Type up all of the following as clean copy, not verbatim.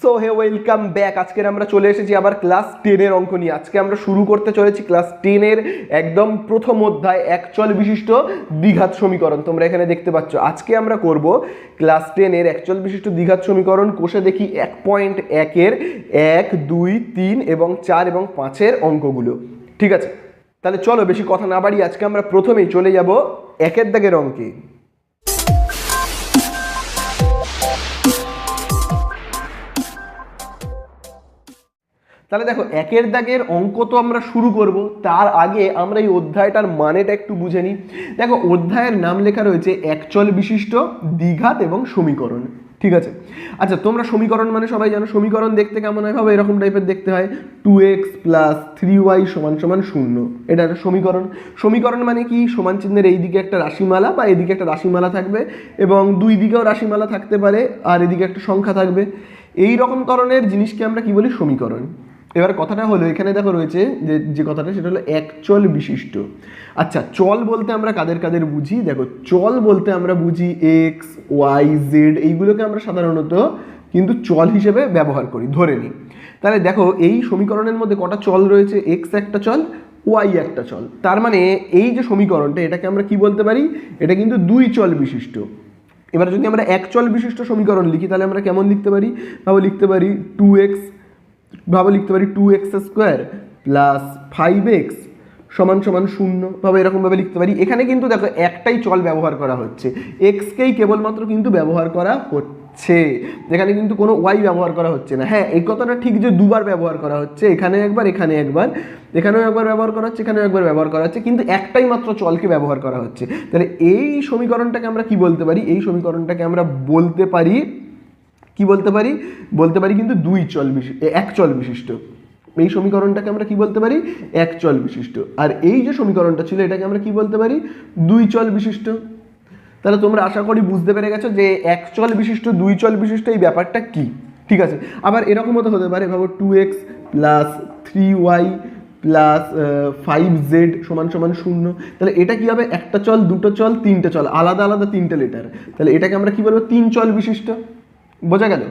So hey welcome back. আজকের আমরা চলে এসেছি আবার ক্লাস 10 এর অঙ্ক নিয়ে। আজকে আমরা শুরু করতে চলেছি ক্লাস 10 এর একদম প্রথম অধ্যায় একচল বিশিষ্ট দ্বিঘাত সমীকরণ। তোমরা এখানে দেখতে পাচ্ছ আজকে আমরা করব ক্লাস 10 এর একচল বিশিষ্ট দ্বিঘাত সমীকরণ। কোষে দেখি 1.1 এর 1, 2, 3 এবং 4 এবং 5 এর অঙ্কগুলো। ঠিক আছে, তাহলে চলো বেশি কথা না বাড়ি আজকে আমরা প্রথমেই চলে যাব একের দাগের অঙ্কে। তাহলে দেখো একের দাগের অঙ্ক তো আমরা শুরু করব, তার আগে আমরা এই অধ্যায়টার মানেটা একটু বুঝে নিই। দেখো অধ্যায়ের নাম লেখা রয়েছে একচল বিশিষ্ট দ্বিঘাত এবং সমীকরণ। ঠিক আছে, আচ্ছা তোমরা সমীকরণ মানে সবাই জানো, সমীকরণ দেখতে কেমন হয় ভাবে, এরকম টাইপের দেখতে হয়। 2x + 3y = 0, এটা একটা সমীকরণ। সমীকরণ মানে কি, সমান চিহ্নের এই দিকে একটা রাশিমালা বা এদিকে একটা রাশিমালা থাকবে এবং দুই দিকেও রাশিমালা থাকতে পারে আর এদিকে একটা সংখ্যা থাকবে। এই রকম ধরনের জিনিসকে আমরা কি বলি, সমীকরণ। এবার কথাটা হলো এখানে দেখো রয়েছে যে কথাটা, সেটা হলো একচল বিশিষ্ট। আচ্ছা চল বলতে আমরা কাদের কাদের বুঝি, দেখো চল বলতে আমরা বুঝি এক্স, ওয়াই, জেড, এইগুলোকে আমরা সাধারণত কিন্তু চল হিসেবে ব্যবহার করি, ধরে নিই। তাহলে দেখো এই সমীকরণের মধ্যে কটা চল রয়েছে, এক্স একটা চল, ওয়াই একটা চল। তার মানে এই যে সমীকরণটা, এটাকে আমরা কি বলতে পারি, এটা কিন্তু দুই চল বিশিষ্ট। এবার যদি আমরা একচল বিশিষ্ট সমীকরণ লিখি তাহলে আমরা কেমন লিখতে পারি, লিখতে পারি 2x, লিখতে পারি 2x² + 5x = 0, এরকমভাবে লিখতে পারি। এখানে কিন্তু দেখো একটাই চল ব্যবহার করা হচ্ছে, এক্সকেই কেবলমাত্র কিন্তু ব্যবহার করা হচ্ছে, এখানে কিন্তু কোনো ওয়াই ব্যবহার করা হচ্ছে না। হ্যাঁ এই কথাটা ঠিক যে দুবার ব্যবহার করা হচ্ছে, এখানে একবার এখানে একবার, এখানেও একবার ব্যবহার করা হচ্ছে এখানেও একবার ব্যবহার করা হচ্ছে, কিন্তু একটাই মাত্র চলকে ব্যবহার করা হচ্ছে। তাহলে এই সমীকরণটাকে আমরা কি বলতে পারি, এই সমীকরণটাকে আমরা বলতে পারি কি বলতে পারি, কিন্তু একচল বিশিষ্ট। এই সমীকরণটাকে আমরা কি বলতে পারি, একচল বিশিষ্ট। আর এই যে সমীকরণটা ছিল এটাকে আমরা কি বলতে পারি, দুই চল বিশিষ্ট। তাহলে তোমরা আশা করি বুঝতে পেরে গেছো যে একচল বিশিষ্ট দুই চল বিশিষ্ট এই ব্যাপারটা কি। ঠিক আছে, আবার এরকমও তো হতে পারে, ভাবো 2x + 3y + 5z = 0। তাহলে এটা কি হবে, একটা চল, দুটো চল, তিনটে চল, আলাদা আলাদা তিনটে লেটার। তাহলে এটাকে আমরা কি বলবো, তিন চল বিশিষ্ট। বোঝা গেল?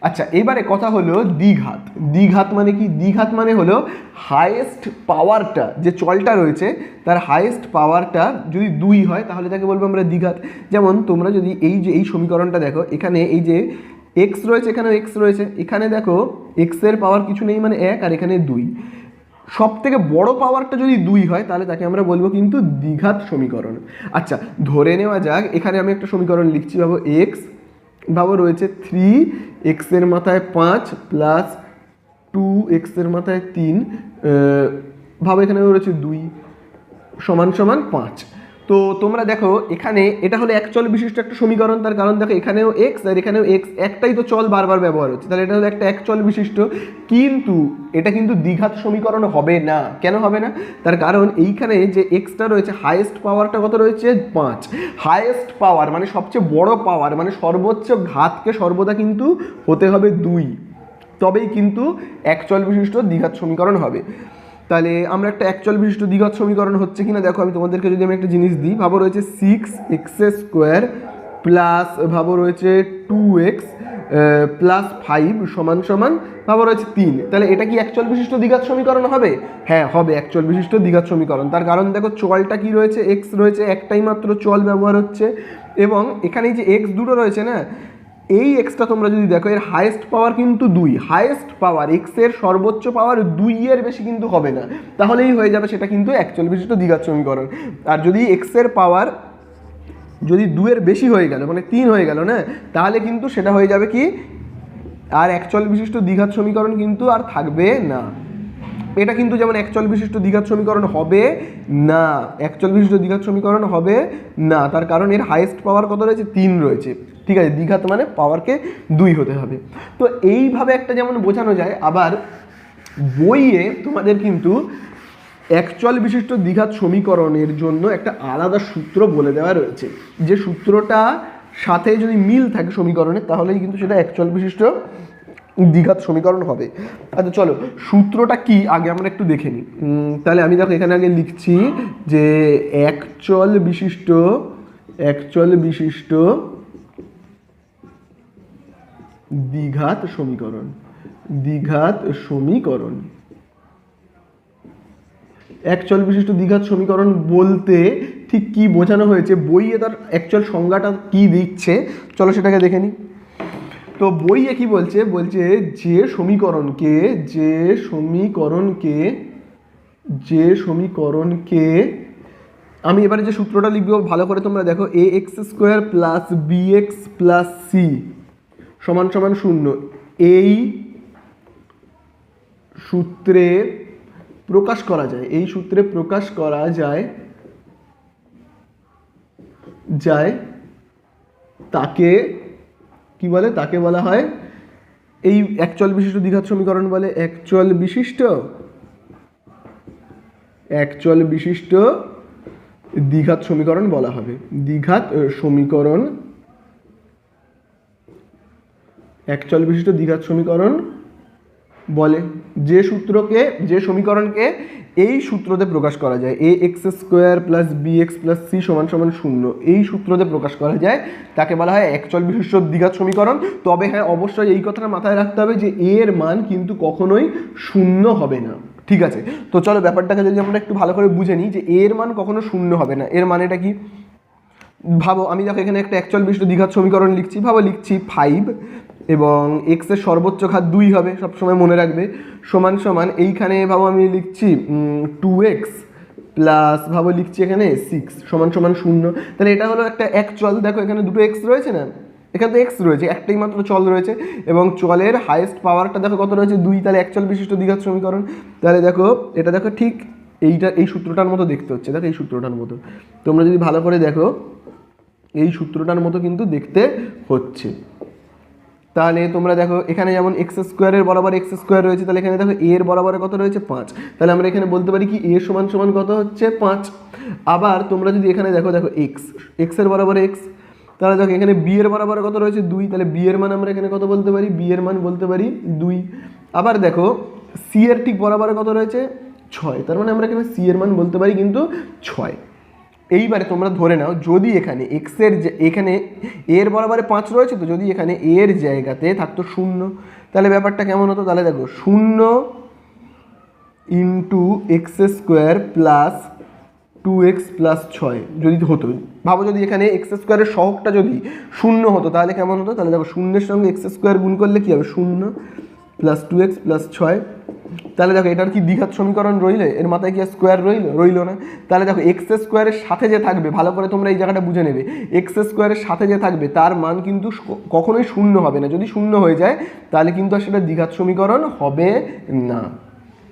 আচ্ছা এবারে কথা হলো দ্বিঘাত। দ্বিঘাত মানে কি, দ্বিঘাত মানে হলো হাইয়েস্ট পাওয়ারটা, যে চলটা রয়েছে তার হাইয়েস্ট পাওয়ারটা যদি 2 হয় তাহলে তাকে বলবো আমরা দ্বিঘাত। যেমন তোমরা যদি এই সমীকরণটা দেখো, এখানে এই যে এক্স রয়েছে, এখানে এক্স রয়েছে, এখানে দেখো এক্সের পাওয়ার কিছু নেই মানে 1, আর এখানে 2। সব থেকে বড় পাওয়ারটা যদি 2 হয় তাহলে তাকে আমরা বলবো কিন্তু দ্বিঘাত সমীকরণ। আচ্ছা ধরে নেওয়া যাক এখানে আমি একটা সমীকরণ লিখছি, এক্স রয়েছে 3x এর মাথায় 5 + 2x এর মাথায় 3, এখানে রয়েছে 2 = 5। তো তোমরা দেখো এখানে এটা হলো একচল বিশিষ্ট একটা সমীকরণ, তার কারণ দেখো এখানেও x আর এখানেও x, একটাই তো চল বারবার ব্যবহার হচ্ছে, তাহলে এটা হলো একটা একচল বিশিষ্ট। কিন্তু এটা কিন্তু দ্বিঘাত সমীকরণ হবে না। কেন হবে না, তার কারণ এইখানে যে এক্সটা রয়েছে হাইয়েস্ট পাওয়ারটা কত রয়েছে, 5। হাইয়েস্ট পাওয়ার মানে সবচেয়ে বড় পাওয়ার, মানে সর্বোচ্চ ঘাতকে সর্বদা কিন্তু হতে হবে 2, তবেই কিন্তু একচল বিশিষ্ট দ্বিঘাত সমীকরণ হবে। তাহলে আমরা একটা একচল বিশিষ্ট দ্বিঘাত সমীকরণ হচ্ছে কিনা দেখো, আমি তোমাদেরকে যদি আমি একটা জিনিস দিই, রয়েছে 6x² রয়েছে 2x + 5 = রয়েছে 3। তাহলে এটা কি একচল বিশিষ্ট দ্বিঘাত সমীকরণ হবে? হ্যাঁ হবে, একচল বিশিষ্ট দ্বিঘাত সমীকরণ। তার কারণ দেখো চলটা কি রয়েছে, x রয়েছে, একটাই মাত্র চল ব্যবহার হচ্ছে, এবং এখানে যে x দুটো রয়েছে না, এই এক্সটা তোমরা যদি দেখো এর হাইয়েস্ট পাওয়ার কিন্তু 2। হাইয়েস্ট পাওয়ার এক্স এর সর্বোচ্চ পাওয়ার 2 এর বেশি কিন্তু হবে না, তাহলেই হয়ে যাবে সেটা কিন্তু একচল বিশিষ্ট দ্বিঘাত সমীকরণ। আর যদি এক্স এর পাওয়ার যদি 2 এর বেশি হয়ে গেল, মানে 3 হয়ে গেল না, তাহলে কিন্তু সেটা হয়ে যাবে কি, আর একচল বিশিষ্ট দ্বিঘাত সমীকরণ কিন্তু আর থাকবে না। এটা কিন্তু যেমন একচল বিশিষ্ট দ্বিঘাত সমীকরণ হবে না, একচল বিশিষ্ট দ্বিঘাত সমীকরণ হবে না, তার কারণ এর হাইয়েস্ট পাওয়ার কত রয়েছে, 3 রয়েছে। ঠিক আছে, দ্বিঘাত মানে পাওয়ারকে 2 হতে হবে। তো এইভাবে একটা যেমন বোঝানো যায়, আবার বইয়ে তোমাদের কিন্তু একচল বিশিষ্ট দ্বিঘাত সমীকরণের জন্য একটা আলাদা সূত্র বলে দেওয়া রয়েছে, যে সূত্রটা সাথে যদি মিল থাকে সমীকরণের তাহলেই কিন্তু সেটা একচল বিশিষ্ট দ্বিঘাত সমীকরণ হবে। আচ্ছা চলো সূত্রটা কি আগে আমরা একটু দেখে নিই। তাহলে আমি দেখো এখানে আগে লিখছি যে একচল বিশিষ্ট দ্বিঘাত সমীকরণ। দ্বিঘাত সমীকরণ, একচল বিশিষ্ট দ্বিঘাত সমীকরণ বলতে ঠিক কি বোঝানো হয়েছে, বইয়ে তার অ্যাকচুয়াল সংজ্ঞাটা কি দিচ্ছে চলো সেটাকে দেখে নিই। তো বইয়ে কি বলছে, বলছে যে সমীকরণকে আমি এবারে যে সূত্রটা লিখবো ভালো করে তোমরা দেখো, a x square plus b x plus c সমান সমান 0, এই সূত্রে প্রকাশ করা যায়, এই সূত্রে প্রকাশ করা যায় তাকে কি বলে, তাকে বলা হয়, এই একচল বিশিষ্ট দ্বিঘাত সমীকরণ বলে একচল বিশিষ্ট দ্বিঘাত সমীকরণ বলা হবে। দ্বিঘাত সমীকরণ, একচল বিশিষ্ট দ্বিঘাত সমীকরণ বলে যে সমীকরণকে এই সূত্রতে প্রকাশ করা যায়, a x square plus b x plus c সমান সমান 0, এই সূত্রতে প্রকাশ করা যায় তাকে বলা হয় একচল বিশিষ্ট দ্বিঘাত সমীকরণ। তবে হ্যাঁ, অবশ্যই এই কথাটা মাথায় রাখতে হবে যে এর মান কিন্তু কখনোই 0 হবে না, ঠিক আছে? তো চলো ব্যাপারটাকে যদি আমরা একটু ভালো করে বুঝে নিই যে এর মান কখনো 0 হবে না, এর মানেটা কি? ভাবো আমি দেখো এখানে একটা একচল বিশিষ্ট দ্বিঘাত সমীকরণ লিখছি, লিখছি 5 এবং এক্স এর সর্বোচ্চ ঘাত 2 হবে, সবসময় মনে রাখবে, সমান সমান এইখানে ভাবো আমি লিখছি 2x প্লাস লিখছি এখানে 6 সমান সমান 0। তাহলে এটা হলো একটা একচল, দেখো এখানে দুটো এক্স রয়েছে না, এখানে তো এক্স রয়েছে, একটাই মাত্র চল রয়েছে এবং চলের হাইয়েস্ট পাওয়ারটা দেখো কত রয়েছে 2, তাহলে একচল বিশিষ্ট দ্বিঘাত সমীকরণ। তাহলে দেখো এটা দেখো ঠিক এই সূত্রটার মতো দেখতে হচ্ছে, দেখো এই সূত্রটার মতো, তোমরা যদি ভালো করে দেখো এই সূত্রটার মতো কিন্তু দেখতে হচ্ছে। তাহলে তোমরা দেখো এখানে যেমন এক্স স্কোয়ারের বরাবর এক্স স্কোয়ার রয়েছে, তাহলে এখানে দেখো এর বরাবরে কত রয়েছে 5, তাহলে আমরা এখানে বলতে পারি কি এ সমান সমান কত হচ্ছে 5। আবার তোমরা যদি এখানে দেখো এক্স এর বরাবর এক্স, তাহলে দেখো এখানে বি এর বরাবরে কত রয়েছে 2, তাহলে বি এর মান আমরা এখানে কত বলতে পারি, বি এর মান বলতে পারি 2। আবার দেখো সি এর ঠিক বরাবরে কত রয়েছে 6, তার মানে আমরা এখানে সি এর মান বলতে পারি কিন্তু 6। এইবারে তোমরা ধরে নাও যদি এখানে এখানে এর বরাবরে 5 রয়েছে, তো যদি এখানে এর জায়গাতে থাকতো 0, তাহলে ব্যাপারটা কেমন হতো? তাহলে দেখো 0 into x square plus 2x plus 6 যদি হতো, ভাবো যদি এখানে এক্স স্কোয়ারের সহগটা যদি 0 হতো তাহলে কেমন হতো? তাহলে দেখো 0-এর সঙ্গে এক্স স্কোয়ার গুণ করলে কী হবে, 0 প্লাস 2x প্লাস 6। তাহলে দেখো এটার কি দ্বিঘাত সমীকরণ রইলে, এর মাথায় কি স্কোয়ার রইল না? তাহলে দেখো এক্স স্কোয়ারের সাথে যে থাকবে, ভালো করে তোমরা এই জায়গাটা বুঝে নেবে, এক্স স্কোয়ারের সাথে যে থাকবে তার মান কিন্তু কখনোই 0 হবে না, যদি 0 হয়ে যায় তাহলে কিন্তু আর সেটা দ্বিঘাত সমীকরণ হবে না,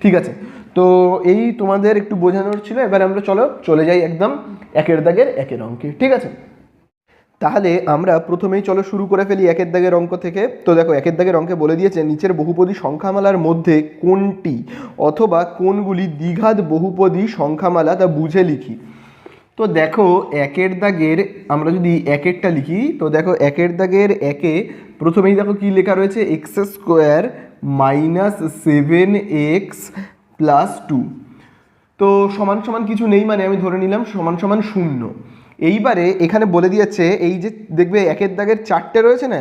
ঠিক আছে? তো এই তোমাদের একটু বোঝানোর ছিল। এবার আমরা চলে যাই একদম একের দাগের একের অঙ্কে, ঠিক আছে? তাহলে আমরা প্রথমেই শুরু করে ফেলি একের দাগের অঙ্ক থেকে। তো দেখো একের দাগের অঙ্কে বলে দিয়েছে নিচের বহুপদী সংখ্যামালার মধ্যে কোনটি অথবা কোনগুলি দ্বিঘাত বহুপদী সংখ্যামালা তা বুঝে লিখি। তো দেখো একের দাগের আমরা যদি একেরটা লিখি, তো দেখো একের দাগের একে প্রথমেই দেখো কি লেখা রয়েছে, x square minus 7x plus 2। তো সমান সমান কিছু নেই, মানে আমি ধরে নিলাম সমান সমান 0। এইবারে এখানে বলে দিয়েছে এই যে দেখবে একের দাগের 4টে রয়েছে না,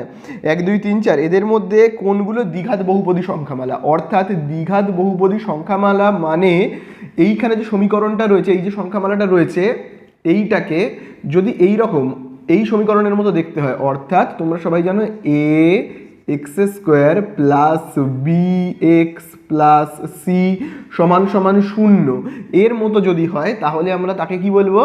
1 2 3 4, এদের মধ্যে কোনগুলো দ্বিঘাত বহুপদী সংখ্যামালা, অর্থাৎ দ্বিঘাত বহুপদী সংখ্যামালা মানে এইখানে যে সমীকরণটা রয়েছে, এই যে সংখ্যামালাটা রয়েছে, এইটাকে যদি এই সমীকরণের মতো দেখতে হয়, অর্থাৎ তোমরা সবাই জানো a x square plus b x plus c সমান সমান 0 এর মতো যদি হয়, তাহলে আমরা তাকে কি বলবো,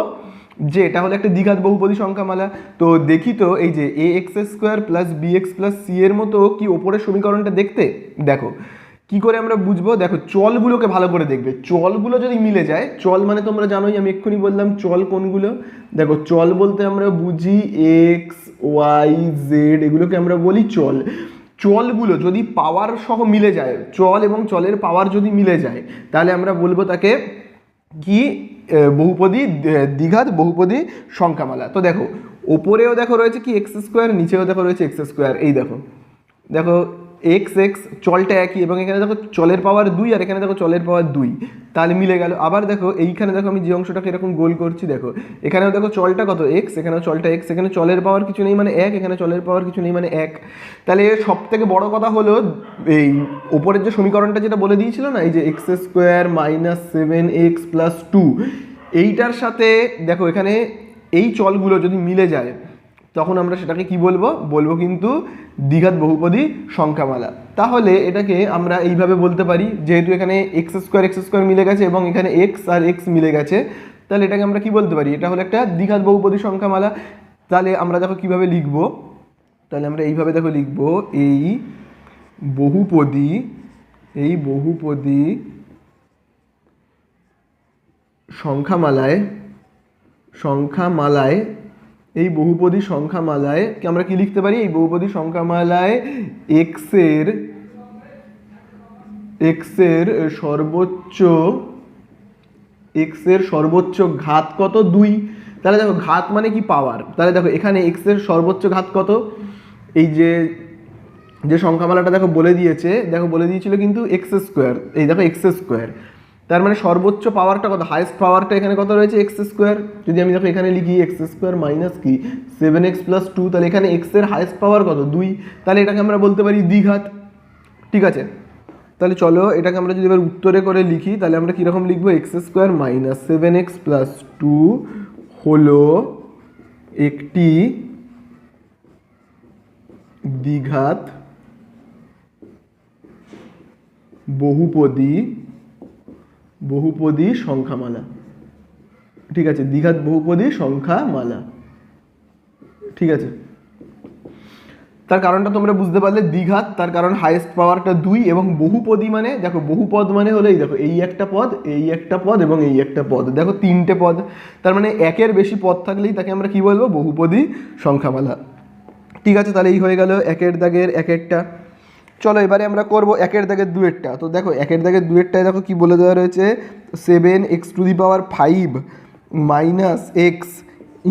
যে এটা হলো একটা দ্বিঘাত বহুপদী সংখ্যামালা। তো দেখি তো এই যে a x square plus b x plus c এর মতো কি ওপরের সমীকরণটা দেখতে, দেখো কি করে আমরা বুঝবো, দেখো চলগুলোকে ভালো করে দেখবে, চলগুলো যদি মিলে যায়, চল মানে তোমরা জানোই আমি এক্ষুনি বললাম চল কোনগুলো, দেখো চল বলতে আমরা বুঝি এক্স ওয়াই জেড, এগুলোকে আমরা বলি চল। চলগুলো যদি পাওয়ার সহ মিলে যায়, চল এবং চলের পাওয়ার যদি মিলে যায়, তাহলে আমরা বলবো তাকে কি বহুপদী, দ্বিঘাত বহুপদী সংখ্যামালা। তো দেখো ওপরেও দেখো রয়েছে কি এক্স স্কোয়ার, নিচেও দেখো রয়েছে এক্স স্কোয়ার, এই দেখো এক্স এক্স চলটা একই, এবং এখানে দেখো চলের পাওয়ার 2 আর এখানে দেখো চলের পাওয়ার 2, তাহলে মিলে গেল। আবার দেখো এইখানে দেখো আমি যে অংশটাকে এরকম গোল করছি, দেখো এখানেও দেখো চলটা কত এক্স, এখানেও চলটা এক্স, এখানে চলের পাওয়ার কিছু নেই মানে 1, এখানে চলের পাওয়ার কিছু নেই মানে 1। তাহলে সব থেকে বড় কথা হলো এই ওপরের যে সমীকরণটা যেটা বলে দিয়েছিল না, এই যে x square minus 7x plus 2, এইটার সাথে দেখো এখানে এই চলগুলো যদি মিলে যায় তখন আমরা সেটাকে কি বলবো, বলবো কিন্তু দ্বিঘাত বহুপদী সংখ্যামালা। তাহলে এটাকে আমরা এইভাবে বলতে পারি, যেহেতু এখানে এক্স স্কোয়ার মিলে গেছে এবং এখানে এক্স আর এক্স মিলে গেছে, তাহলে এটাকে আমরা কি বলতে পারি, এটা হলো একটা দ্বিঘাত বহুপদী সংখ্যামালা। তাহলে আমরা দেখো কিভাবে লিখবো, তাহলে আমরা এইভাবে দেখো লিখবো, এই বহুপদী সংখ্যামালায় এই বহুপদী সংখ্যামালায় আমরা কি লিখতে পারি, এই বহুপদী সংখ্যামালায় এক্স এর সর্বোচ্চ ঘাত কত, 2। তাহলে দেখো ঘাত মানে কি, পাওয়ার। তাহলে দেখো এখানে এক্স এর সর্বোচ্চ ঘাত কত, এই যে সংখ্যামালাটা দেখো বলে দিয়েছিল কিন্তু এক্স স্কোয়ার, এই দেখো এক্স স্কোয়ার, তার মানে সর্বোচ্চ পাওয়ারটা কত, হাইয়েস্ট পাওয়ারটা এখানে কত রয়েছে, এক্স স্কোয়ার। যদি আমি দেখো এখানে লিখি এক্স স্কোয়ার মাইনাস কি 7x প্লাস 2, তাহলে এখানে এক্স এর হাইয়েস্ট পাওয়ার কত, 2। তাহলে এটাকে আমরা বলতে পারি দ্বিঘাত। ঠিক আছে, তাহলে চলো এটাকে আমরা যদি এবার উত্তরে করে লিখি, তাহলে আমরা কীরকম লিখবো, x square minus 7x plus 2 হলো একটি দ্বিঘাত বহুপদী সংখ্যামালা। ঠিক আছে, দ্বিঘাত বহুপদী সংখ্যামালা। ঠিক আছে, তার কারণটা তোমরা বুঝতে পারলে, দ্বিঘাত তার কারণ হাইয়েস্ট পাওয়ারটা 2, এবং বহুপদী মানে দেখো বহুপদ মানে হলো এই দেখো এই একটা পদ, এই একটা পদ এবং এই একটা পদ, দেখো 3টে পদ, তার মানে একের বেশি পদ থাকলেই তাকে আমরা কি বলবো, বহুপদী সংখ্যামালা। ঠিক আছে, তাহলে এই হয়ে গেল একের দাগের একেরটা। চলো এবারে আমরা করব একের দাগের দুয়েরটা। তো দেখো একের দাগের দুয়েরটায় দেখো কি বলে দেওয়া রয়েছে, 7x⁵ minus x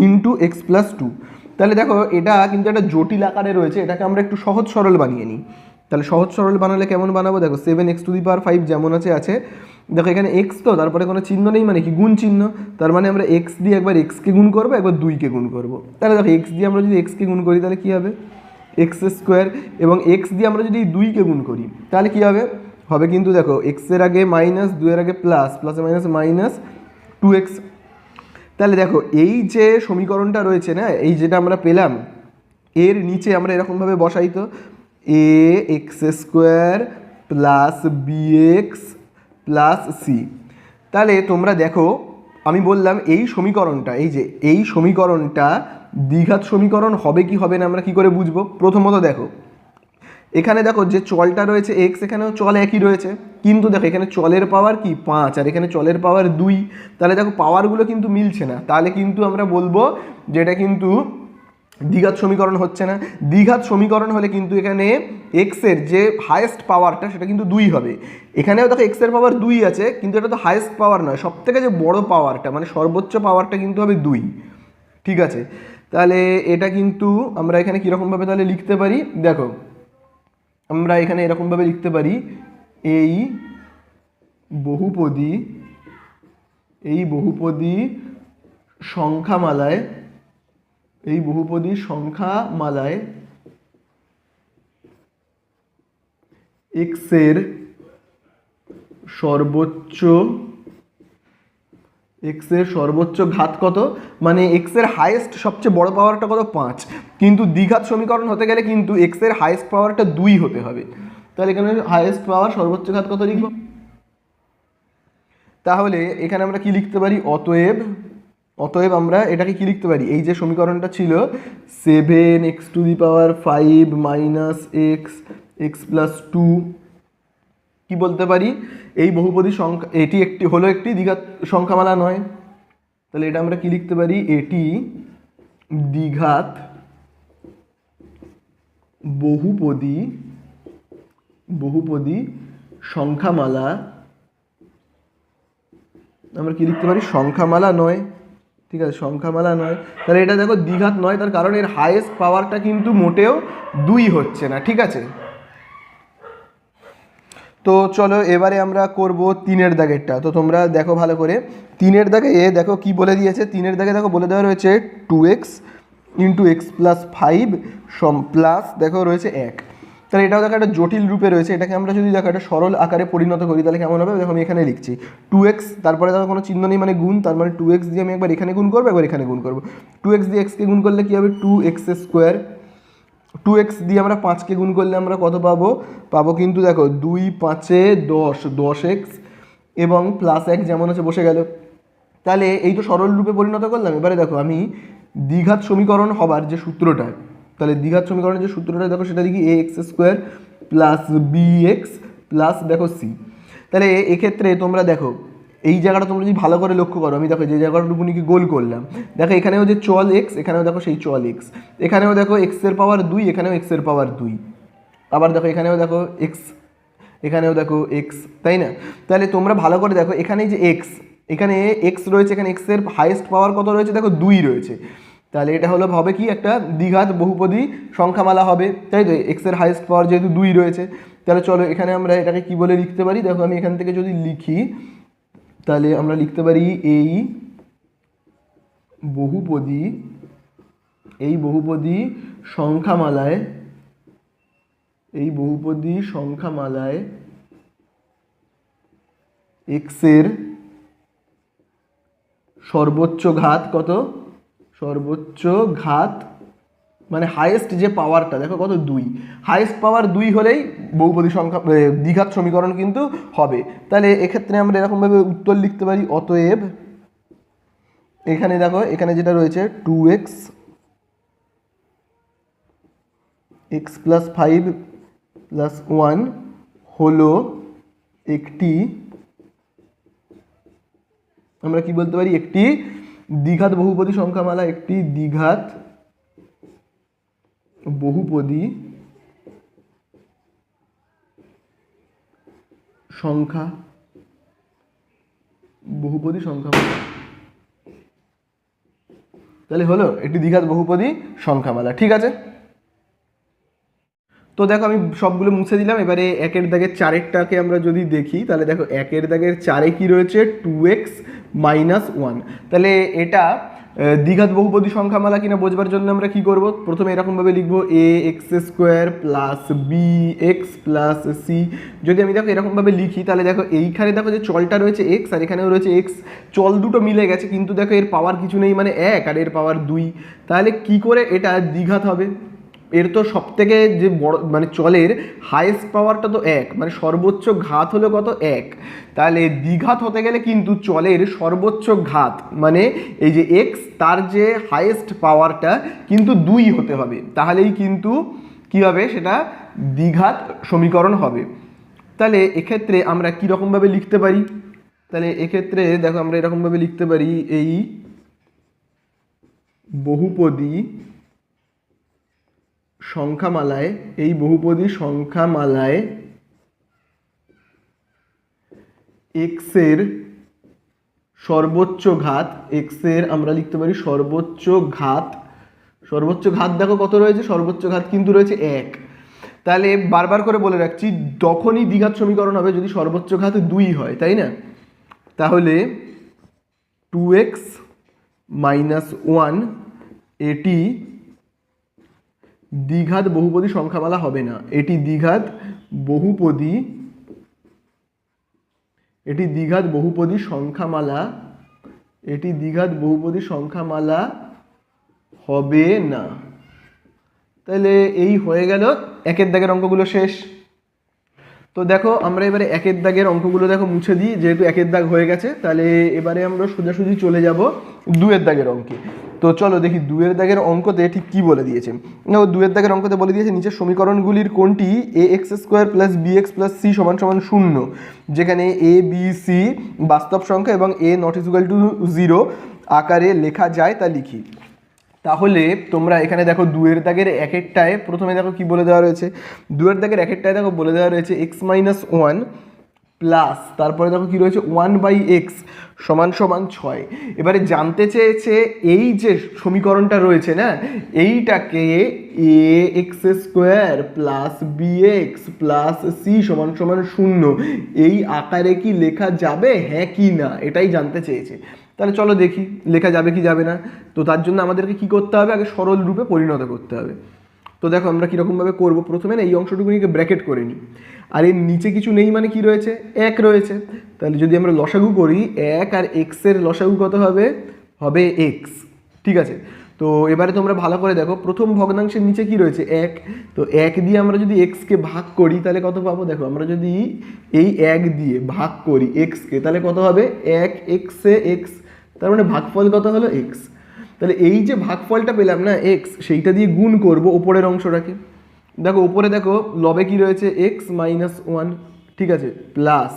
into x plus 2। তাহলে দেখো এটা কিন্তু একটা জটিল আকারে রয়েছে, এটাকে আমরা একটু সহজ সরল বানিয়ে নিই। তাহলে সহজ সরল বানালে কেমন বানাবো, দেখো 7x⁵ যেমন আছে, দেখো এখানে এক্স, তো তারপরে কোনো চিহ্ন নেই মানে কি গুণ চিহ্ন, তার মানে আমরা এক্স দিয়ে একবার এক্সকে গুণ করবো, একবার 2কে গুণ করবো। তাহলে দেখো এক্স দিয়ে আমরা যদি এক্সকে গুণ করি তাহলে কী হবে, এক্স স্কোয়ার, এবং এক্স দিয়ে আমরা যদি 2কে গুণ করি তাহলে কী হবে কিন্তু দেখো এক্সের আগে মাইনাস, 2-এর আগে প্লাস, প্লাসে মাইনাস মাইনাস 2x। তাহলে দেখো এই যে সমীকরণটা রয়েছে না, এই যেটা আমরা পেলাম, এর নিচে আমরা এরকমভাবে বসাই, তো ax² plus bx plus c। তাহলে তোমরা দেখো আমি বললাম এই সমীকরণটা, এই সমীকরণটা দ্বিঘাত সমীকরণ হবে কি হবে না আমরা কি করে বুঝবো। প্রথমত দেখো এখানে দেখো যে চলটা রয়েছে এক্স, এখানেও চল একই রয়েছে, কিন্তু দেখো এখানে চলের পাওয়ার কি 5 আর এখানে চলের পাওয়ার 2, তাহলে দেখো পাওয়ারগুলো কিন্তু মিলছে না, তাহলে কিন্তু আমরা বলবো যে এটা কিন্তু দ্বিঘাত সমীকরণ হচ্ছে না। দ্বিঘাত সমীকরণ হলে কিন্তু এখানে এক্সের যে হায়েস্ট পাওয়ারটা সেটা কিন্তু 2 হবে, এখানেও দেখো এক্সের পাওয়ার 2 আছে, কিন্তু এটা তো হায়েস্ট পাওয়ার নয়, সব থেকে যে বড় পাওয়ারটা মানে সর্বোচ্চ পাওয়ারটা কিন্তু হবে 2। ঠিক আছে, তাহলে এটা কিন্তু আমরা এখানে কীরকমভাবে তাহলে লিখতে পারি, দেখো আমরা এখানে এরকমভাবে লিখতে পারি, এই বহুপদী সংখ্যামালায় এক্সের সর্বোচ্চ ঘাত কত, মানে এক্সের হাইয়েস্ট সবচেয়ে বড় পাওয়ারটা কত 5, কিন্তু দ্বিঘাত সমীকরণ হতে গেলে কিন্তু এক্সের হাইয়েস্ট পাওয়ারটা 2 হতে হবে। তাহলে এখানে হাইয়েস্ট পাওয়ার সর্বোচ্চ ঘাত কত লিখব, তাহলে এখানে আমরা কি লিখতে পারি, অতএব আমরা এটাকে কি লিখতে পারি, এই যে সমীকরণটা ছিল 7x⁵ মাইনাস এক্স প্লাস 2, কি বলতে পারি, এই বহুপদী সংখ্যা এটি হলো একটি দ্বিঘাত সংখ্যামালা নয়। তাহলে এটা আমরা কি লিখতে পারি, এটি দ্বিঘাত বহুপদী সংখ্যামালা, আমরা কি লিখতে পারি, সংখ্যামালা নয়। ঠিক আছে, সংখ্যামালা নয়। তাহলে এটা দেখো দ্বিঘাত নয়, তার কারণ এর হাইয়েস্ট পাওয়ারটা কিন্তু মোটেও 2 হচ্ছে না। ঠিক আছে, তো চলো এবারে আমরা করব 3-এর দাগেরটা। তো তোমরা দেখো ভালো করে, 3-এর দাগে দেখো কি বলে দিয়েছে। 3-এর দাগে দেখো বলে দেওয়া রয়েছে 2x into x plus 5 plus দেখো রয়েছে 1। তাহলে এটাও দেখো একটা জটিল রূপে রয়েছে। এটাকে আমরা যদি দেখো একটা সরল আকারে পরিণত করি তাহলে কেমন হবে? দেখো আমি এখানে লিখছি 2x, তারপরে দেখো কোনো চিহ্ন নেই মানে গুণ, তার মানে 2x দিয়ে আমি একবার এখানে গুণ করবো, একবার এখানে গুণ করবো। 2x দিয়ে এক্সকে গুণ করলে কী হবে? 2x square. 2x দিয়ে আমরা 5কে গুণ করলে আমরা কত পাবো? পাবো কিন্তু দেখো 2 5 10, 10x এবং প্লাস 1 যেমন আছে বসে গেল। তাহলে এই তো সরল রূপে পরিণত করলাম। এবারে দেখো আমি দ্বিঘাত সমীকরণ হবার যে সূত্রটা, তাহলে দ্বিঘাত সমীকরণের যে সূত্রটা দেখো সেটা দেখি ax square plus bx plus দেখো c। তাহলে এক্ষেত্রে তোমরা দেখো এই জায়গাটা তোমরা যদি ভালো করে লক্ষ্য করো, আমি দেখো যে জায়গাটুকুনিকে গোল করলাম, দেখো এখানেও যে চল x, এখানেও দেখো সেই চল x, এখানেও দেখো x এর পাওয়ার 2, এখানেও x এর পাওয়ার 2, আবার দেখো এখানেও দেখো x, এখানেও দেখো x, তাই না? তাহলে তোমরা ভালো করে দেখো এখানে যে x, এখানে x রয়েছে, এখানে x এর হাইয়েস্ট পাওয়ার কত রয়েছে? দেখো 2 রয়েছে। তাহলে এটা হলো হবে কি একটা দ্বিঘাত বহুপদী সংখ্যামালা হবে, তাই তো? x এর হাইয়েস্ট পাওয়ার যেহেতু 2 রয়েছে, তাহলে চলো এখানে আমরা এটাকে কি বলে লিখতে পারি? দেখো আমি এখান থেকে যদি লিখি তাহলে আমরা লিখতে পারি এই বহুপদী সংখ্যামালায় x এর সর্বোচ্চ ঘাত কত? সর্বোচ্চ ঘাত মানে হাইয়েস্ট যে পাওয়ারটা দেখো কত? 2। হাইয়েস্ট পাওয়ার 2 হলেই বহুপদী সংখ্যা দ্বিঘাত সমীকরণ কিন্তু হবে। তাহলে এক্ষেত্রে আমরা এরকমভাবে উত্তর লিখতে পারি, অতএব এখানে দেখো এখানে যেটা রয়েছে 2x x প্লাস 5 প্লাস 1 হলো একটি, আমরা কি বলতে পারি? একটি দ্বিঘাত বহুপদী সংখ্যামালা, একটি দ্বিঘাত বহুপদী সংখ্যামালা। তাহলে হলো একটি দ্বিঘাত বহুপদী সংখ্যামালা, ঠিক আছে? তো দেখো আমি সবগুলো মুছে দিলাম। এবারে 1-এর দাগের 4-এরটাকে আমরা যদি দেখি তাহলে দেখো 1-এর দাগের 4-এ কি রয়েছে? 2x minus 1। তাহলে এটা দ্বিঘাত বহুপদী সংখ্যামালা কিনা বোঝবার জন্য আমরা কি করব? প্রথমে এরকমভাবে লিখবো ax square plus bx plus c। যদি আমি দেখো এরকমভাবে লিখি তাহলে দেখো এইখানে দেখো যে চলটা রয়েছে x আর এখানেও রয়েছে x, চল দুটো মিলে গেছে কিন্তু দেখো এর পাওয়ার কিছু নেই মানে 1 আর এর পাওয়ার 2। তাহলে কি করে এটা দ্বিঘাত হবে? এর তো সব থেকে যে বড় মানে চলের হাইয়েস্ট পাওয়ারটা তো 1, মানে সর্বোচ্চ ঘাত হলো কত? 1। তাহলে দ্বিঘাত হতে গেলে কিন্তু চলের সর্বোচ্চ ঘাত মানে এই যে x, তার যে হাইয়েস্ট পাওয়ারটা কিন্তু 2 হতে হবে, তাহলেই কিন্তু কী হবে? সেটা দ্বিঘাত সমীকরণ হবে। তাহলে এক্ষেত্রে আমরা কীরকমভাবে লিখতে পারি? তাহলে এক্ষেত্রে দেখো আমরা এরকমভাবে লিখতে পারি, এই বহুপদী সংখ্যামালায় x এর সর্বোচ্চ ঘাত, x এর আমরা লিখতে পারি সর্বোচ্চ ঘাত দেখো কত রয়েছে? সর্বোচ্চ ঘাত কিন্তু রয়েছে 1। তাহলে বারবার করে বলে রাখছি, তখনই দ্বিঘাত সমীকরণ হবে যদি সর্বোচ্চ ঘাত 2 হয়, তাই না? তাহলে 2x মাইনাস 1 এটি দ্বিঘাত বহুপদী সংখ্যামালা হবে না, এটি দ্বিঘাত বহুপদী সংখ্যামালা হবে না। তাহলে এই হয়ে গেল 1-এর দাগের অঙ্কগুলো শেষ। তো দেখো আমরা এবারে 1-এর দাগের অঙ্কগুলো দেখো মুছে দিই, যেহেতু 1-এর দাগ হয়ে গেছে। তাহলে এবারে আমরা সোজাসুজি চলে যাব 2-এর দাগের অঙ্কে। তো চলো দেখি 2-এর দাগের অঙ্কতে ঠিক কী বলে দিয়েছে। 2-এর দাগের অঙ্কতে বলে দিয়েছে নিচের সমীকরণগুলির কোনটি ax square plus bx plus c সমান সমান 0, যেখানে a b c বাস্তব সংখ্যা এবং a নট ইকুয়াল টু 0 আকারে লেখা যায় তা লিখি। তাহলে তোমরা এখানে দেখো 2-এর দাগের 1-এরটায় প্রথমে দেখো কি বলে দেওয়া রয়েছে। 2-এর দাগের 1-এরটায় দেখো বলে দেওয়া রয়েছে x মাইনাস 1 প্লাস তারপরে দেখো কি রয়েছে 1/x সমান সমান 6। এবারে জানতে চেয়েছে এই যে সমীকরণটা রয়েছে না, এইটাকে ax² plus bx plus c সমান সমান 0 এই আকারে কি লেখা যাবে, হ্যাঁ কি না, এটাই জানতে চেয়েছে। তাহলে চলো দেখি লেখা যাবে কি যাবে না। তো তার জন্য আমাদেরকে কি করতে হবে, আগে সরল রূপে পরিণত করতে হবে। তো দেখো আমরা কীরকমভাবে করবো, প্রথমে না এই অংশটুকুনিকে ব্র্যাকেট করে নিই, আর এর নিচে কিছু নেই মানে কি রয়েছে, 1 রয়েছে। তাহলে যদি আমরা লসাগু করি 1 আর এক্সের লসাগু কত হবে, হবে এক্স। ঠিক আছে, তো এবারে তোমরা ভালো করে দেখো প্রথম ভগ্নাংশের নিচে কি রয়েছে 1, তো 1 দিয়ে আমরা যদি এক্সকে ভাগ করি তাহলে কত পাবো, দেখো আমরা যদি এই 1 দিয়ে ভাগ করি এক্সকে তাহলে কত হবে 1 এক্সে এক্স, তার মানে ভাগফল কত হলো এক্স। তাহলে এই যে ভাগফলটা পেলাম না এক্স, সেইটা দিয়ে গুণ করব ওপরের অংশটাকে। দেখো উপরে দেখো লবে কি রয়েছে এক্স মাইনাস 1, ঠিক আছে, প্লাস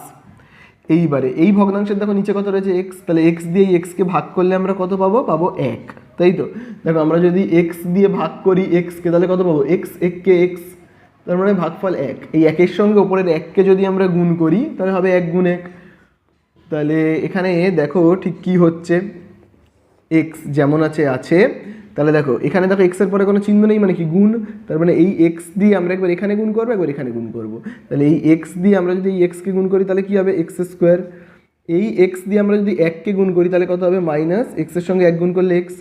এইবারে এই ভগ্নাংশের দেখো নিচে কত রয়েছে এক্স, তাহলে এক্স দিয়ে এই এক্সকে ভাগ করলে আমরা কত পাবো, পাবো 1, তাই তো। দেখো আমরা যদি এক্স দিয়ে ভাগ করি এক্সকে তাহলে কত পাবো, এক্স এককে এক্স, তার মানে ভাগফল 1। এই 1-এর সঙ্গে ওপরের 1কে যদি আমরা গুণ করি তাহলে হবে 1 গুণ 1। তাহলে এখানে দেখো ঠিক কি হচ্ছে, এক্স যেমন আছে আছে, তাহলে দেখো এখানে দেখো এক্সের পরে কোনো চিহ্ন নেই মানে কি গুণ, তার মানে এই এক্স দিয়ে আমরা একবার এখানে গুণ করবো একবার এখানে গুণ করবো। তাহলে এই এক্স দিয়ে আমরা যদি এই এক্সকে গুণ করি তাহলে কি হবে x², এই এক্স দিয়ে আমরা যদি 1কে গুণ করি তাহলে কত হবে মাইনাস এক্সের সঙ্গে 1 গুণ করলে এক্স,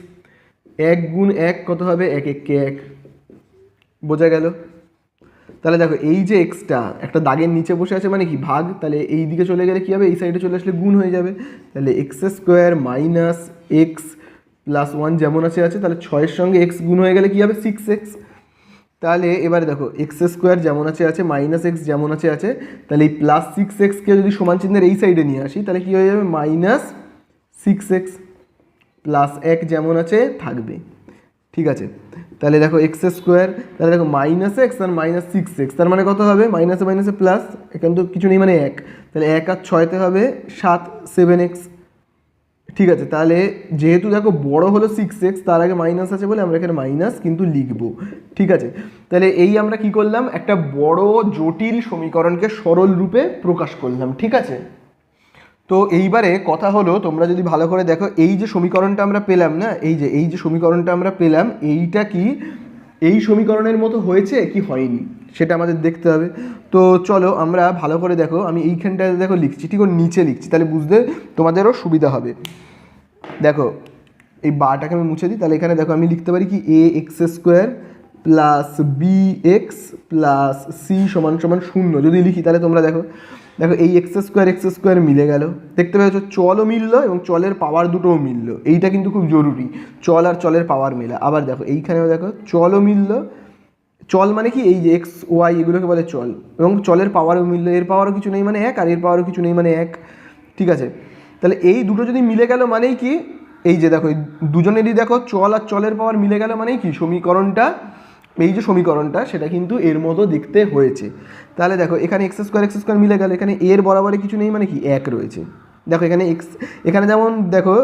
1 গুণ 1 কত হবে 1 এককে 1, বোঝা গেল। তাহলে দেখো এই যে এক্সটা একটা দাগের নিচে বসে আছে মানে কি ভাগ, তাহলে এই দিকে চলে গেলে কি হবে, এই সাইডে চলে আসলে গুণ হয়ে যাবে। তাহলে x² মাইনাস এক্স প্লাস 1 যেমন আছে আছে, তাহলে 6-এর সঙ্গে এক্স গুণ হয়ে গেলে কি হবে 6x। তাহলে এবারে দেখো x² যেমন আছে আছে মাইনাস এক্স যেমন আছে আছে, তাহলে এই প্লাস 6xকে যদি সমান চিহ্নের এই সাইডে নিয়ে আসি তাহলে কি হয়ে যাবে মাইনাস 6x, প্লাস 1 যেমন আছে থাকবে। ঠিক আছে, তাহলে দেখো x², তাহলে দেখো মাইনাস এক্স আর মাইনাস 6x, তার মানে কত হবে মাইনাসে মাইনাসে প্লাস, এখানে তো কিছু নেই মানে 1, তাহলে 1 আর 6তে হবে 7 7x। ঠিক আছে, তাহলে যেহেতু দেখো বড় হলো 6x, তার আগে মাইনাস আছে বলে আমরা এখানে মাইনাস কিন্তু লিখবো। ঠিক আছে, তাহলে এই আমরা কি করলাম, একটা বড় জটিল সমীকরণকে সরল রূপে প্রকাশ করলাম। ঠিক আছে, তো এইবারে কথা হলো তোমরা যদি ভালো করে দেখো এই যে সমীকরণটা আমরা পেলাম না, এই যে সমীকরণটা আমরা পেলাম এইটা কি এই সমীকরণের মতো হয়েছে কি হয়নি সেটা আমাদের দেখতে হবে। তো চলো আমরা ভালো করে দেখো, আমি এইখানটায় দেখো লিখছি, ঠিক ওর নিচে লিখছি তাহলে বুঝতে তোমাদেরও সুবিধা হবে। দেখো এই বাটাকে আমি মুছে দিই, তাহলে এখানে দেখো আমি লিখতে পারি কি ax² plus bx plus c সমান সমান 0 যদি লিখি তাহলে তোমরা দেখো দেখো এই x² মিলে গেল, দেখতে পাচ্ছ চলও মিললো এবং চলের পাওয়ার দুটোও মিললো, এইটা কিন্তু খুব জরুরি, চল আর চলের পাওয়ার মেলা। আবার দেখো এইখানেও দেখো চলও মিললো, চল মানে কি এই যে এক্স ওয়াই এগুলোকে বলে চল, এবং চলের পাওয়ারও মিললো, এর পাওয়ারও কিছু নেই মানে 1 আর এর পাওয়ারও কিছু নেই মানে 1। ঠিক আছে, তাহলে এই দুটো যদি মিলে গেল মানেই কি, এই যে দেখো এই দুজনেরই দেখো চল আর চলের পাওয়ার মিলে গেল মানেই কি সমীকরণটা, এই যে সমীকরণটা সেটা কিন্তু এর মতো দেখতে হয়েছে। তাহলে দেখো এখানে x² মিলে গেল, এখানে এর বরাবরে কিছু নেই মানে কি 1 রয়েছে। দেখো এখানে এক্স, এখানে যেমন দেখো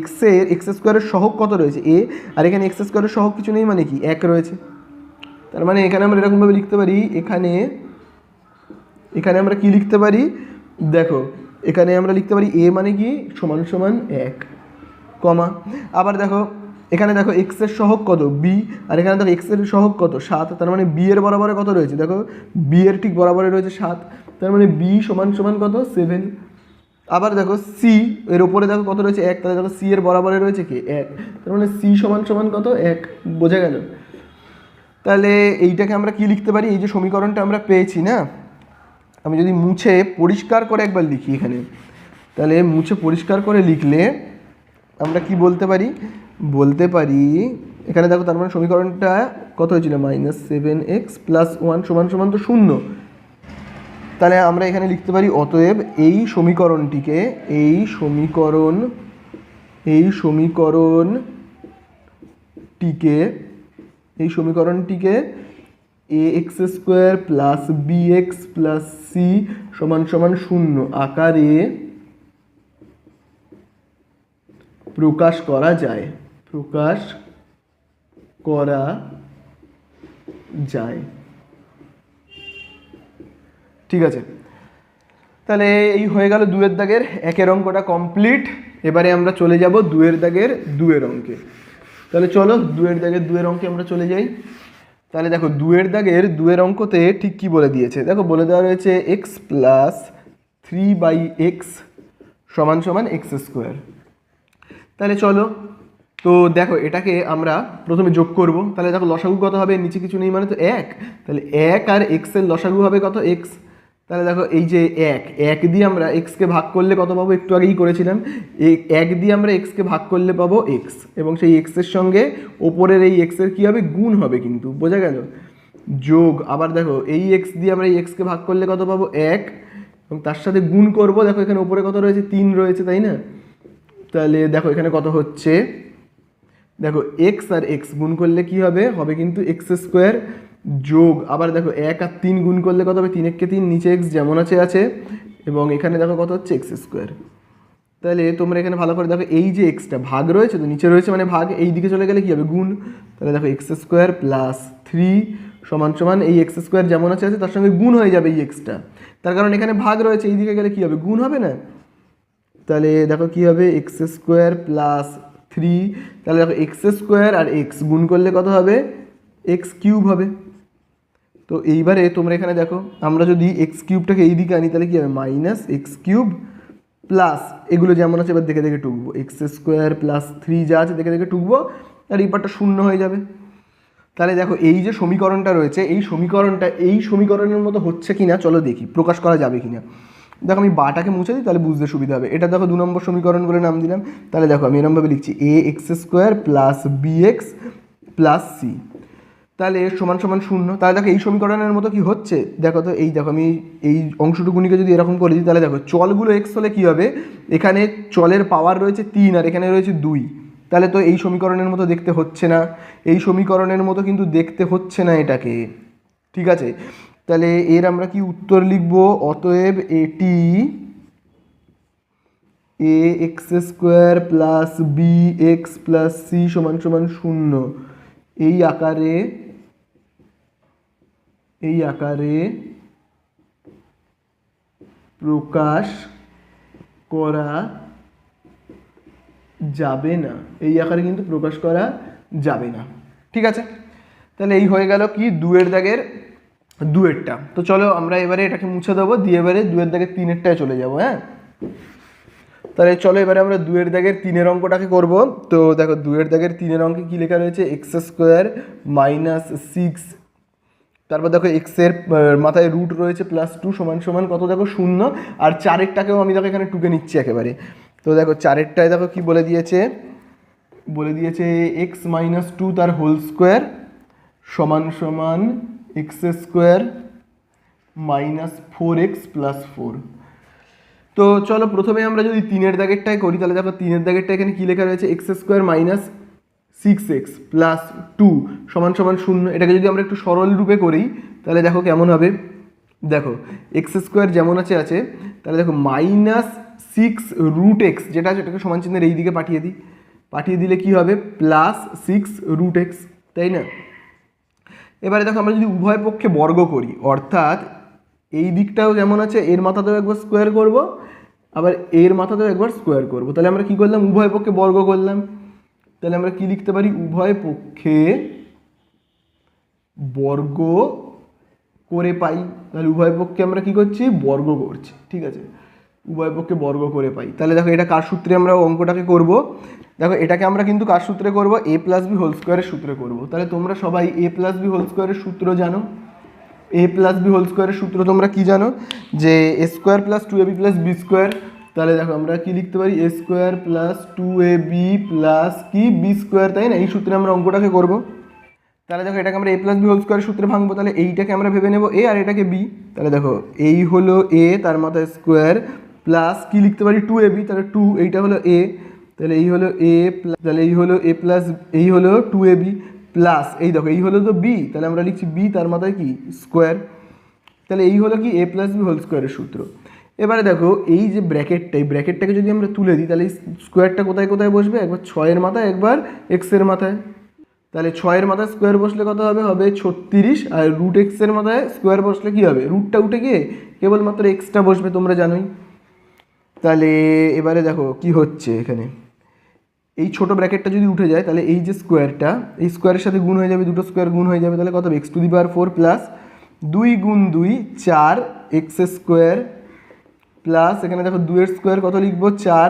x² সহগ কত রয়েছে a, আর এখানে x² সহগ কিছু নেই মানে কি 1 রয়েছে। তার মানে এখানে আমরা এরকমভাবে লিখতে পারি, এখানে এখানে আমরা কি লিখতে পারি, দেখো এখানে আমরা লিখতে পারি a মানে কি সমান সমান 1 কমা, আবার দেখো এখানে দেখো এক্স এর সহগ কত b, আর এখানে দেখো এক্স এর সহগ কত 7, তার মানে b এর বরাবরে কত রয়েছে, দেখো b এর ঠিক বরাবরে রয়েছে 7, তার মানে b সমান সমান কত 7। আবার দেখো c এর উপরে দেখো কত রয়েছে 1, তাহলে দেখো c এর বরাবরে রয়েছে কি 1, তার মানে c সমান সমান কত 1, বোঝা গেল। তাহলে এইটাকে আমরা কি লিখতে পারি, এই যে সমীকরণটা আমরা পেয়েছি না, আমি যদি মুছে পরিষ্কার করে একবার লিখি এখানে, তাহলে মুছে পরিষ্কার করে লিখলে আমরা কি বলতে পারি, বলতে পারি এখানে দেখো তার মানে সমীকরণটা কত হয়েছিল -7x প্লাস 1 সমান সমান তো 0। তাহলে আমরা এখানে লিখতে পারি অতএব এই সমীকরণটিকে এই সমীকরণটিকে ax² plus bx plus c সমান সমান 0 আকারে প্রকাশ করা যায়, ঠিক আছে, তাহলে এই হয়ে গেল 2 এর দাগের 1 অঙ্কটা কমপ্লিট। এবারে আমরা চলে যাব 2 এর দাগের 2 এর অঙ্কে। তাহলে চলো 2 এর দাগের 2 এর অঙ্কে আমরা চলে যাই। তাহলে দেখো 2 এর দাগের 2 এর অঙ্কতে ঠিক কি বলে দিয়েছে, দেখো বলে দেওয়া রয়েছে এক্স প্লাস 3/x সমান সমান এক্স স্কোয়ার। তাহলে চলো, তো দেখো এটাকে আমরা প্রথমে যোগ করব। তাহলে দেখো লসাগু কত হবে, নিচে কিছু নেই মানে তো 1, তাহলে 1 আর এক্সের লসাগু হবে কত, এক্স। তাহলে দেখো এই যে 1 দিয়ে আমরা এক্সকে ভাগ করলে কত পাবো, একটু আগেই করেছিলাম, 1 দিয়ে আমরা এক্সকে ভাগ করলে পাবো এক্স, এবং সেই এক্সের সঙ্গে ওপরের এই এক্সের কী হবে, গুণ হবে, কিন্তু বোঝা গেল, যোগ। আবার দেখো এই এক্স দিয়ে আমরা এই এক্সকে ভাগ করলে কত পাবো, 1, এবং তার সাথে গুণ করব। দেখো এখানে ওপরে কত রয়েছে, 3 রয়েছে, তাই না? তাহলে দেখো এখানে কত হচ্ছে, দেখো এক্স আর এক্স গুণ করলে কি হবে, হবে কিন্তু এক্স স্কোয়ার, যোগ আবার দেখো 1 আর 3 গুণ করলে কত হবে, 3 একে 3, নিচে এক্স যেমন আছে, এবং এখানে দেখো কত হচ্ছে এক্স স্কোয়ার। তাহলে তোমরা এখানে ভালো করে দেখো, এই যে এক্সটা ভাগ রয়েছে, তো নিচে রয়েছে মানে ভাগ, এই দিকে চলে গেলে কি হবে, গুণ। তাহলে দেখো এক্স স্কোয়ার প্লাস 3 সমান সমান এই এক্স স্কোয়ার যেমন আছে তার সঙ্গে গুণ হয়ে যাবে এই এক্সটা, তার কারণ এখানে ভাগ রয়েছে, এই দিকে গেলে কি হবে, গুণ হবে না। তাহলে দেখো কি হবে, এক্স স্কোয়ার প্লাস 3, তাহলে দেখো এক্স স্কোয়ার আর এক্স গুণ করলে কত হবে, এক্স কিউব হবে। তো এইবারে তোমরা এখানে দেখো, আমরা যদি এক্স কিউবটাকে এই দিকে আনি তাহলে কী হবে, মাইনাস এক্স কিউব প্লাস এগুলো যেমন আছে এবার দেখে দেখে টুকবো, এক্স স্কোয়ার প্লাস 3 যা আছে দেখে দেখে টুকবো, আর এই পার্টটা শূন্য হয়ে যাবে। তাহলে দেখো এই যে সমীকরণটা রয়েছে, এই সমীকরণটা এই সমীকরণের মতো হচ্ছে কিনা চলো দেখি, প্রকাশ করা যাবে কিনা। দেখো আমি বাটাকে মুছে দিই, তাহলে বুঝতে সুবিধা হবে। এটা দেখো 2 নম্বর সমীকরণ বলে নাম দিলাম। তাহলে দেখো আমি এরমভাবে লিখছি, a x square plus b x plus c, তাহলে সমান সমান 0। তাহলে দেখো এই সমীকরণের মতো কি হচ্ছে, দেখো তো এই দেখো আমি এই অংশটুকুনিকে যদি এরকম করে দিই, তাহলে দেখো চলগুলো এক্স হলে কী হবে, এখানে চলের পাওয়ার রয়েছে 3 আর এখানে রয়েছে 2, তাহলে তো এই সমীকরণের মতো দেখতে হচ্ছে না, এই সমীকরণের মতো কিন্তু দেখতে হচ্ছে না এটাকে, ঠিক আছে? তাহলে এর আমরা কি উত্তর লিখব, অতএব এটি a x square plus b x plus c সমান সমান 0 এই আকারে প্রকাশ করা যাবে না, এই আকারে কিন্তু প্রকাশ করা যাবে না, ঠিক আছে? তাহলে এই হয়ে গেল কি 2 এর দাগের 2 এরটা। তো চলো আমরা এবারে এটাকে মুছে দেবো, দিয়ে এবারে 2 এর দাগের 3 এরটায় চলে যাবো। হ্যাঁ, তাহলে চলো এবারে আমরা 2 এর দাগের 3 এর অঙ্কটাকে করব। তো দেখো 2 এর দাগের 3 এর অঙ্কে কী লেখা রয়েছে, এক্স স্কোয়ার মাইনাস 6, তারপর দেখো এক্সের মাথায় রুট রয়েছে +2 সমান সমান কত, দেখো 0, আর 4এরটাকেও আমি দেখো এখানে টুকে নিচ্ছি একেবারে। তো দেখো 4এরটায় দেখো কি বলে দিয়েছে, এক্স মাইনাস 2 তার হোল স্কোয়ার সমান সমান x square minus 4x plus 4। তো চলো প্রথমে আমরা যদি 3 এর দাগেরটাই করি, তাহলে দেখো 3 এর দাগেরটা এখানে কী লেখা রয়েছে, x square minus 6x plus 2 সমান সমান 0। এটাকে যদি আমরা একটু সরল রূপে করি তাহলে দেখো কেমন হবে, দেখো এক্স স্কোয়ার যেমন আছে, তাহলে দেখো মাইনাস 6√x যেটা আছে এটাকে সমান চিহ্নের এই দিকে পাঠিয়ে দিলে কি হবে, প্লাস 6√x, তাই না? এবারে দেখো আমরা যদি উভয় পক্ষে বর্গ করি, অর্থাৎ এই দিকটাও যেমন আছে এর মাথাতেও একবার স্কোয়ার করব, আবার এর মাথাতেও একবার স্কোয়ার করব, তাহলে আমরা কি করলাম, উভয় পক্ষে বর্গ করলাম। তাহলে আমরা কি লিখতে পারি, উভয় পক্ষে বর্গ করে পাই। তাহলে উভয় পক্ষে আমরা কি করছি, বর্গ করছি, ঠিক আছে? উভয় পক্ষে বর্গ করে পাই। তাহলে দেখো এটা কার সূত্রে আমরা অঙ্কটাকে করব, দেখো এটাকে আমরা কিন্তু কার সূত্রে করব, a প্লাস বি হোল স্কোয়ারের সূত্রে করব। তাহলে তোমরা সবাই a প্লাস বি হোল স্কোয়ারের সূত্র জানো, a প্লাস বি হোল স্কোয়ারের সূত্র তোমরা কি জানো, যে a square plus 2ab plus B square. তাহলে দেখো আমরা কি লিখতে পারি, a square plus 2ab plus কি বি স্কোয়ার, তাই না? এই সূত্রে আমরা অঙ্কটাকে করব। তাহলে দেখো এটাকে আমরা a প্লাস বি হোল স্কোয়ারের সূত্রে ভাঙবো, তাহলে এইটাকে আমরা ভেবে নেব a আর এটাকে b। তাহলে দেখো এই হলো a তার মাথায় স্কোয়ার প্লাস কি লিখতে পারি 2ab, তাহলে 2 এইটা হলো a, তাহলে এই হলো a, তাহলে এই হলো a প্লাস এই হলো 2ab প্লাস এই দেখো এই হলো তো b, তাহলে আমরা লিখছি b তার মাথায় কি স্কোয়ার। তাহলে এই হলো কি a প্লাস বি হোল স্কোয়ারের সূত্র। এবারে দেখো এই যে ব্র্যাকেটটা, এই ব্র্যাকেটটাকে যদি আমরা তুলে দিই তাহলে এই স্কোয়ারটা কোথায় কোথায় বসবে, একবার 6 এর মাথায় একবার x এর মাথায়। তাহলে 6-এর মাথায় স্কোয়ার বসলে কত হবে, হবে 36, আর রুট এক্সের মাথায় স্কোয়ার বসলে কী হবে, রুটটা উঠে গিয়ে কেবলমাত্র এক্সটা বসবে, তোমরা জানোই। তাহলে এবারে দেখো কি হচ্ছে এখানে, এই ছোটো ব্র্যাকেটটা যদি উঠে যায় তাহলে এই যে স্কোয়ারটা, এই স্কোয়ারের সাথে গুণ হয়ে যাবে, দুটো স্কোয়ার গুণ হয়ে যাবে, তাহলে কত হবে x⁴ প্লাস 2 গুণ 2 4 এক্স স্কোয়ার প্লাস এখানে দেখো 2-এর স্কোয়ার কত লিখবো 4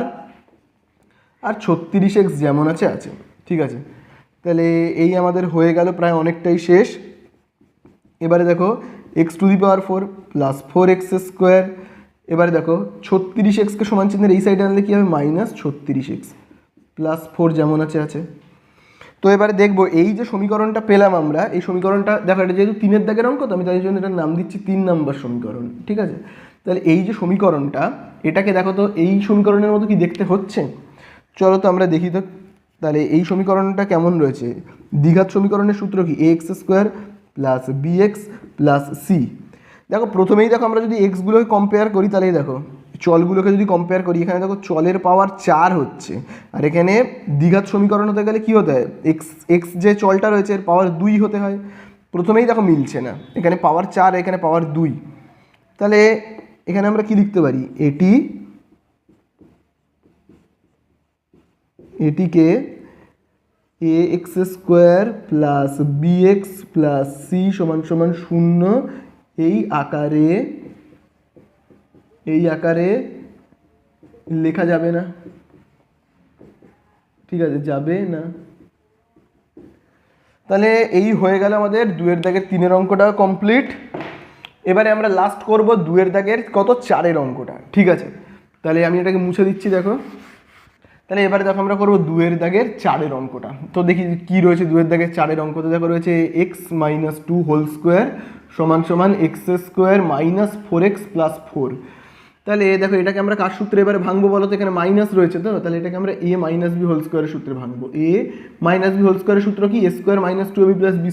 আর 36x যেমন আছে আছে। ঠিক আছে, তাহলে এই আমাদের হয়ে গেল প্রায় অনেকটাই শেষ। এবারে দেখো x⁴ প্লাস 4x স্কোয়ার, এবারে দেখো 36xকে সমান চিহ্নের এই সাইডে আনলে কী হবে, -36x প্লাস 4 যেমন আছে আছে। তো এবারে দেখবো এই যে সমীকরণটা পেলাম আমরা, এই সমীকরণটা দেখো এটা যেহেতু 3-এর দাগের অঙ্ক তো আমি তাই জন্য এটার নাম দিচ্ছি 3 নম্বর সমীকরণ। ঠিক আছে, তাহলে এই যে সমীকরণটা, এটাকে দেখো তো এই সমীকরণের মতো কি দেখতে হচ্ছে, চলো তো আমরা দেখি তো। তাহলে এই সমীকরণটা কেমন রয়েছে, দ্বিঘাত সমীকরণের সূত্র কি, ax² plus bx plus c। দেখো প্রথমেই দেখো আমরা যদি এক্সগুলোকে কম্পেয়ার করি, তাহলে দেখো চলগুলোকে যদি কম্পেয়ার করি, এখানে দেখো চলের পাওয়ার 4 হচ্ছে, আর এখানে দ্বিঘাত সমীকরণ হতে গেলে কী হতে হয়, এক্স যে চলটা রয়েছে এর পাওয়ার 2 হতে হয়। প্রথমেই দেখো মিলছে না, এখানে পাওয়ার 4 এখানে পাওয়ার 2, তাহলে এখানে আমরা কি লিখতে পারি, এটিকে ax² plus bx plus c সমান সমান 0 এই আকারে লেখা যাবে না। ঠিক আছে, যাবে না। তাহলে এই হয়ে গেল আমাদের 2-এর দাগের 3-এর অঙ্কটা কমপ্লিট। এবারে আমরা লাস্ট করব 2-এর দাগের কত 4-এর অঙ্কটা। ঠিক আছে, তাহলে আমি এটাকে মুছে দিচ্ছি। দেখো তাহলে এবারে দেখো আমরা করবো 2-এর দাগের 4-এর অঙ্কটা। তো দেখি কি রয়েছে 2-এর দাগের 4-এর অঙ্কতে। দেখো রয়েছে x - 2 হোল স্কোয়ার সমান সমান x² - 4x প্লাস 4। তাহলে দেখো এটাকে আমরা কার সূত্রে এবারে ভাঙবো বলো তো, এখানে মাইনাস রয়েছে তো, তাহলে এটাকে আমরা a - b হোল স্কোয়ারের সূত্রে ভাঙবো। a - b হোল স্কোয়ারের সূত্র কি, a² - 2ab প্লাস b²।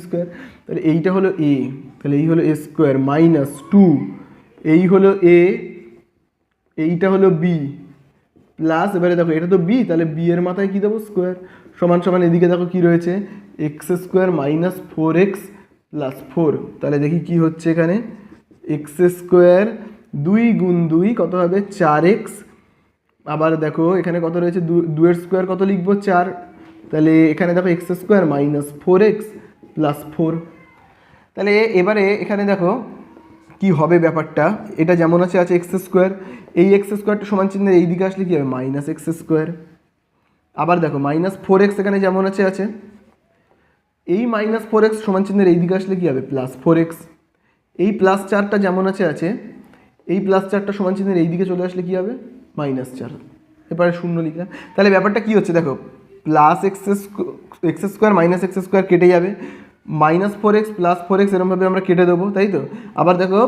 তাহলে এইটা হলো a, তাহলে এই হলো a² - 2, এই হলো a, এইটা হলো b প্লাস, এবারে দেখো এটা তো b, তাহলে b এর মাথায় কি দেবো স্কোয়ার সমান সমান এদিকে দেখো কি রয়েছে x² - 4x প্লাস 4। তাহলে দেখি কি হচ্ছে এখানে, x² 2 গুণ 2 কত হবে 4x, আবার দেখো এখানে কত রয়েছে 2-এর স্কোয়ার কত লিখবো 4, তাহলে এখানে দেখো x² - 4x প্লাস 4। তাহলে এবারে এখানে দেখো কি হবে ব্যাপারটা, এটা যেমন আছে আছে x², এই x² সমান চিহ্নের এই দিকে আসলে কী হবে -x²। আবার দেখো -4x এখানে যেমন আছে আছে, এই -4x সমান চিহ্নের এই দিকে আসলে কী হবে +4x। এই +4টা যেমন আছে আছে, এই +4টা সমান চিহ্নের এই দিকে চলে আসলে কী হবে -4, এবারে 0 লিখলাম। তাহলে ব্যাপারটা কী হচ্ছে দেখো, x² x² কেটে যাবে, -4x প্লাস 4x এরকমভাবে আমরা কেটে দেবো, তাই তো। আবার দেখো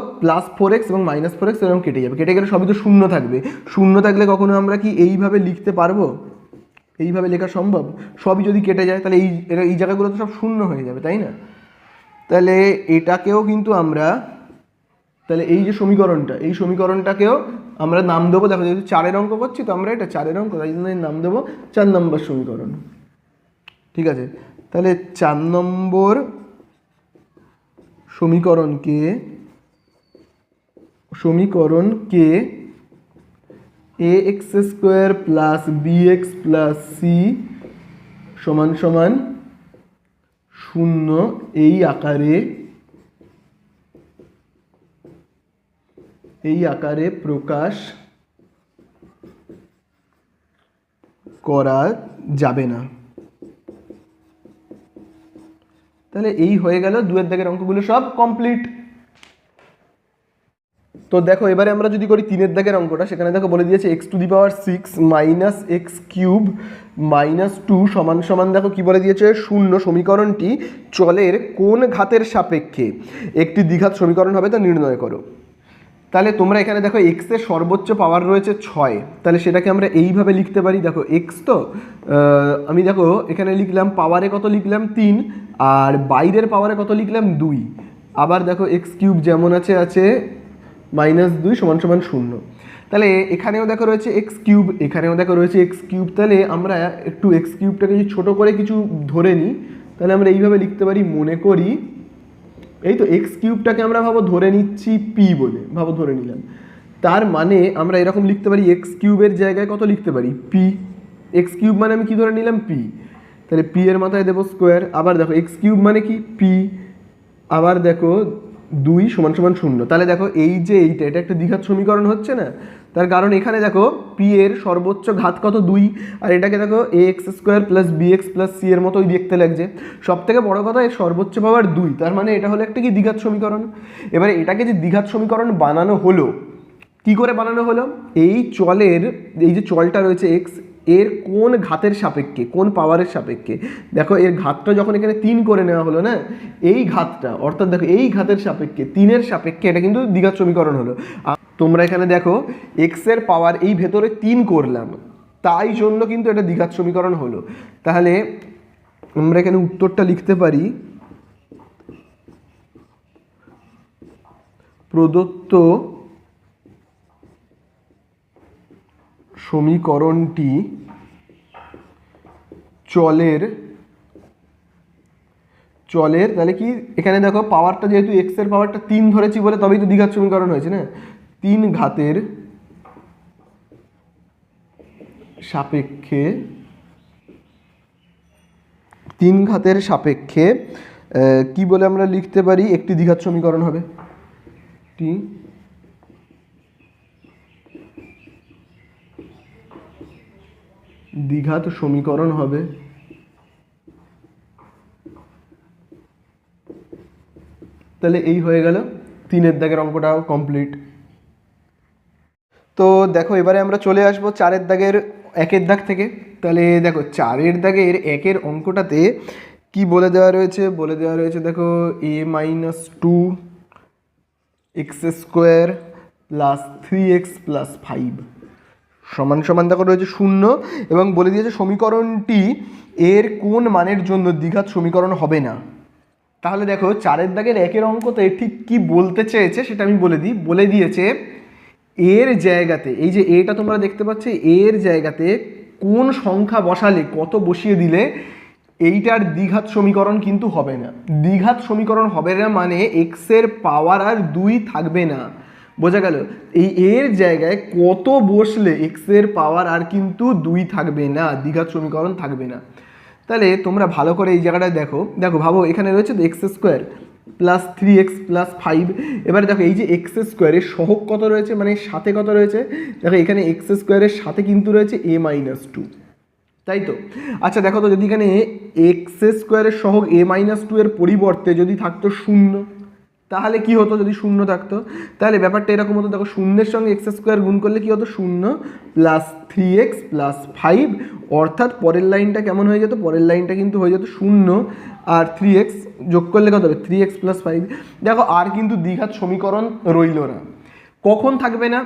+4x এবং -4x এরকম কেটে যাবে, কেটে গেলে সবই তো 0 থাকবে। 0 থাকলে কখনো আমরা কি এইভাবে লিখতে পারবো, এইভাবে লেখা সম্ভব? সবই যদি কেটে যায় তাহলে এই জায়গাগুলো তো সব 0 হয়ে যাবে, তাই না। তাহলে এটাকেও কিন্তু আমরা, তাহলে এই যে সমীকরণটা, এই সমীকরণটাকেও আমরা নাম দেবো, দেখো যেহেতু 4-এর অঙ্ক করছি তো আমরা এটা 4-এর অঙ্ক, তাই জন্য নাম দেবো 4 নম্বর সমীকরণ। ঠিক আছে, তাহলে 4 নম্বর সমীকরণকে ax² plus bx plus c সমান সমান 0 এই আকারে প্রকাশ করা যাবে না। তাহলে এই হয়ে গেল 2-এর দাগের অঙ্কগুলো সব কমপ্লিট। তো দেখো এবারে আমরা যদি করি 3-এর দাগের অঙ্কটা, সেখানে দেখো বলে দিয়েছে x⁶ - x³ - 2 সমান সমান, দেখো কি বলে দিয়েছে 0। সমীকরণটি চলের কোন ঘাতের সাপেক্ষে একটি দ্বিঘাত সমীকরণ হবে তা নির্ণয় করো। তাহলে তোমরা এখানে দেখো x এর সর্বোচ্চ পাওয়ার রয়েছে 6, তাহলে সেটাকে আমরা এইভাবে লিখতে পারি। দেখো x তো আমি দেখো এখানে লিখলাম পাওয়ারে কত লিখলাম 3, আর বাইরের পাওয়ারে কত লিখলাম 2। আবার দেখো x³ যেমন আছে আছে -2 সমান সমান 0। তাহলে এখানেও দেখো রয়েছে x³, এখানেও দেখো রয়েছে x³। তাহলে আমরা একটু x³ যদি ছোটো করে কিছু ধরে নিই, তাহলে আমরা এইভাবে লিখতে পারি, মনে করি এই তো এক্স কিউবটাকে আমরা ভাবো ধরে নিচ্ছি পি বলে, ভাবো ধরে নিলাম, তার মানে আমরা এরকম লিখতে পারি এক্স কিউবের জায়গায় কত লিখতে পারি, পি। এক্স কিউব মানে আমি কি ধরে নিলাম, পি। তাহলে পি এর মাথায় দেবো স্কোয়ার। আবার দেখো এক্স কিউব মানে কি, পি। আবার দেখো 2 সমান সমান 0। তাহলে দেখো এই যে এটা একটা দ্বিঘাত সমীকরণ হচ্ছে না, তার কারণ এখানে দেখো পি এর সর্বোচ্চ ঘাত কত, 2, আর এটাকে দেখো a x square plus b x plus c এর মতোই দেখতে লাগছে। সব থেকে বড় কথা এর সর্বোচ্চ পাওয়ার 2, তার মানে এটা হলো একটা কি দ্বিঘাত সমীকরণ। এবারে এটাকে যে দ্বিঘাত সমীকরণ বানানো হলো, কি করে বানানো হলো, এই চলের এই যে চলটা রয়েছে এক্স, এর কোন ঘাতের সাপেক্ষে, কোন পাওয়ারের সাপেক্ষে, দেখো এর ঘাতটা যখন এখানে 3 করে নেওয়া হলো না, এই ঘাতটা অর্থাৎ দেখো এই ঘাতের সাপেক্ষে 3-এর সাপেক্ষে এটা কিন্তু দ্বিঘাত সমীকরণ হলো। তোমরা এখানে দেখো এক্স এর পাওয়ার এই ভেতরে 3 করলাম, তাই জন্য কিন্তু এটা দ্বিঘাত সমীকরণ হলো। তাহলে আমরা এখানে উত্তরটা লিখতে পারি, প্রদত্ত সমীকরণটি চলের তাহলে কি এখানে দেখো পাওয়ারটা যেহেতু এক্স এর পাওয়ারটা 3 ধরেছি বলে তবেই তো দ্বিঘাত সমীকরণ হয়েছে না, 3 ঘাতের সাপেক্ষে 3 ঘাতের সাপেক্ষে কি বলে আমরা লিখতে পারি, একটি দ্বিঘাত সমীকরণ হবে, টি দ্বিঘাত সমীকরণ হবে। তাহলে এই হয়ে গেল 3-এর দাগের অঙ্কটাও কমপ্লিট। তো দেখো এবারে আমরা চলে আসবো 4-এর দাগের 1-এর দাগ থেকে। তাহলে দেখো 4-এর দাগের 1-এর অঙ্কটাতে কি বলে দেওয়া রয়েছে, বলে দেওয়া রয়েছে দেখো a-2 x square plus 3x plus 5 সমান সমান দেখো রয়েছে 0, এবং বলে দিয়েছে সমীকরণটি এর কোন মানের জন্য দ্বিঘাত সমীকরণ হবে না। তাহলে দেখো 4-এর দাগের 1-এর অঙ্কতে ঠিক কি বলতে চেয়েছে সেটা আমি বলে দিই। বলে দিয়েছে এর জায়গাতে, এই যে এটা তোমরা দেখতে পাচ্ছ, এর জায়গাতে কোন সংখ্যা বসালে, কত বসিয়ে দিলে এইটার দ্বিঘাত সমীকরণ কিন্তু হবে না। দ্বিঘাত সমীকরণ হবে না মানে এক্স এর পাওয়ার আর 2 থাকবে না, বোঝা গেল। এই এর জায়গায় কত বসলে এক্স এর পাওয়ার আর কিন্তু 2 থাকবে না, দ্বিঘাত সমীকরণ থাকবে না। তাহলে তোমরা ভালো করে এই জায়গাটায় দেখো, ভাবো এখানে রয়েছে x square plus 3x plus 5। এবারে দেখো এই যে এক্স স্কোয়ারের সহগ কত রয়েছে, মানে সাথে কত রয়েছে, দেখো এখানে এক্স স্কোয়ারের সাথে কিন্তু রয়েছে a-2, তাই তো। আচ্ছা দেখো তো, যদি এখানে এক্স স্কোয়ারের সহগ a-2 এর পরিবর্তে যদি থাকতো 0, তাহলে কি হতো, যদি 0 থাকতো তাহলে ব্যাপারটা এরকম হতো, দেখো 0-এর সঙ্গে এক্স স্কোয়ার গুণ করলে কি হতো, 0 প্লাস 3x প্লাস 5, অর্থাৎ পরের লাইনটা কেমন হয়ে যেত, পরের লাইনটা কিন্তু হয়ে যেত 0 আর 3x যোগ করলে কত হবে, 3x প্লাস 5। দেখো আর কিন্তু দ্বিঘাত সমীকরণ রইল না। কখন থাকবে না,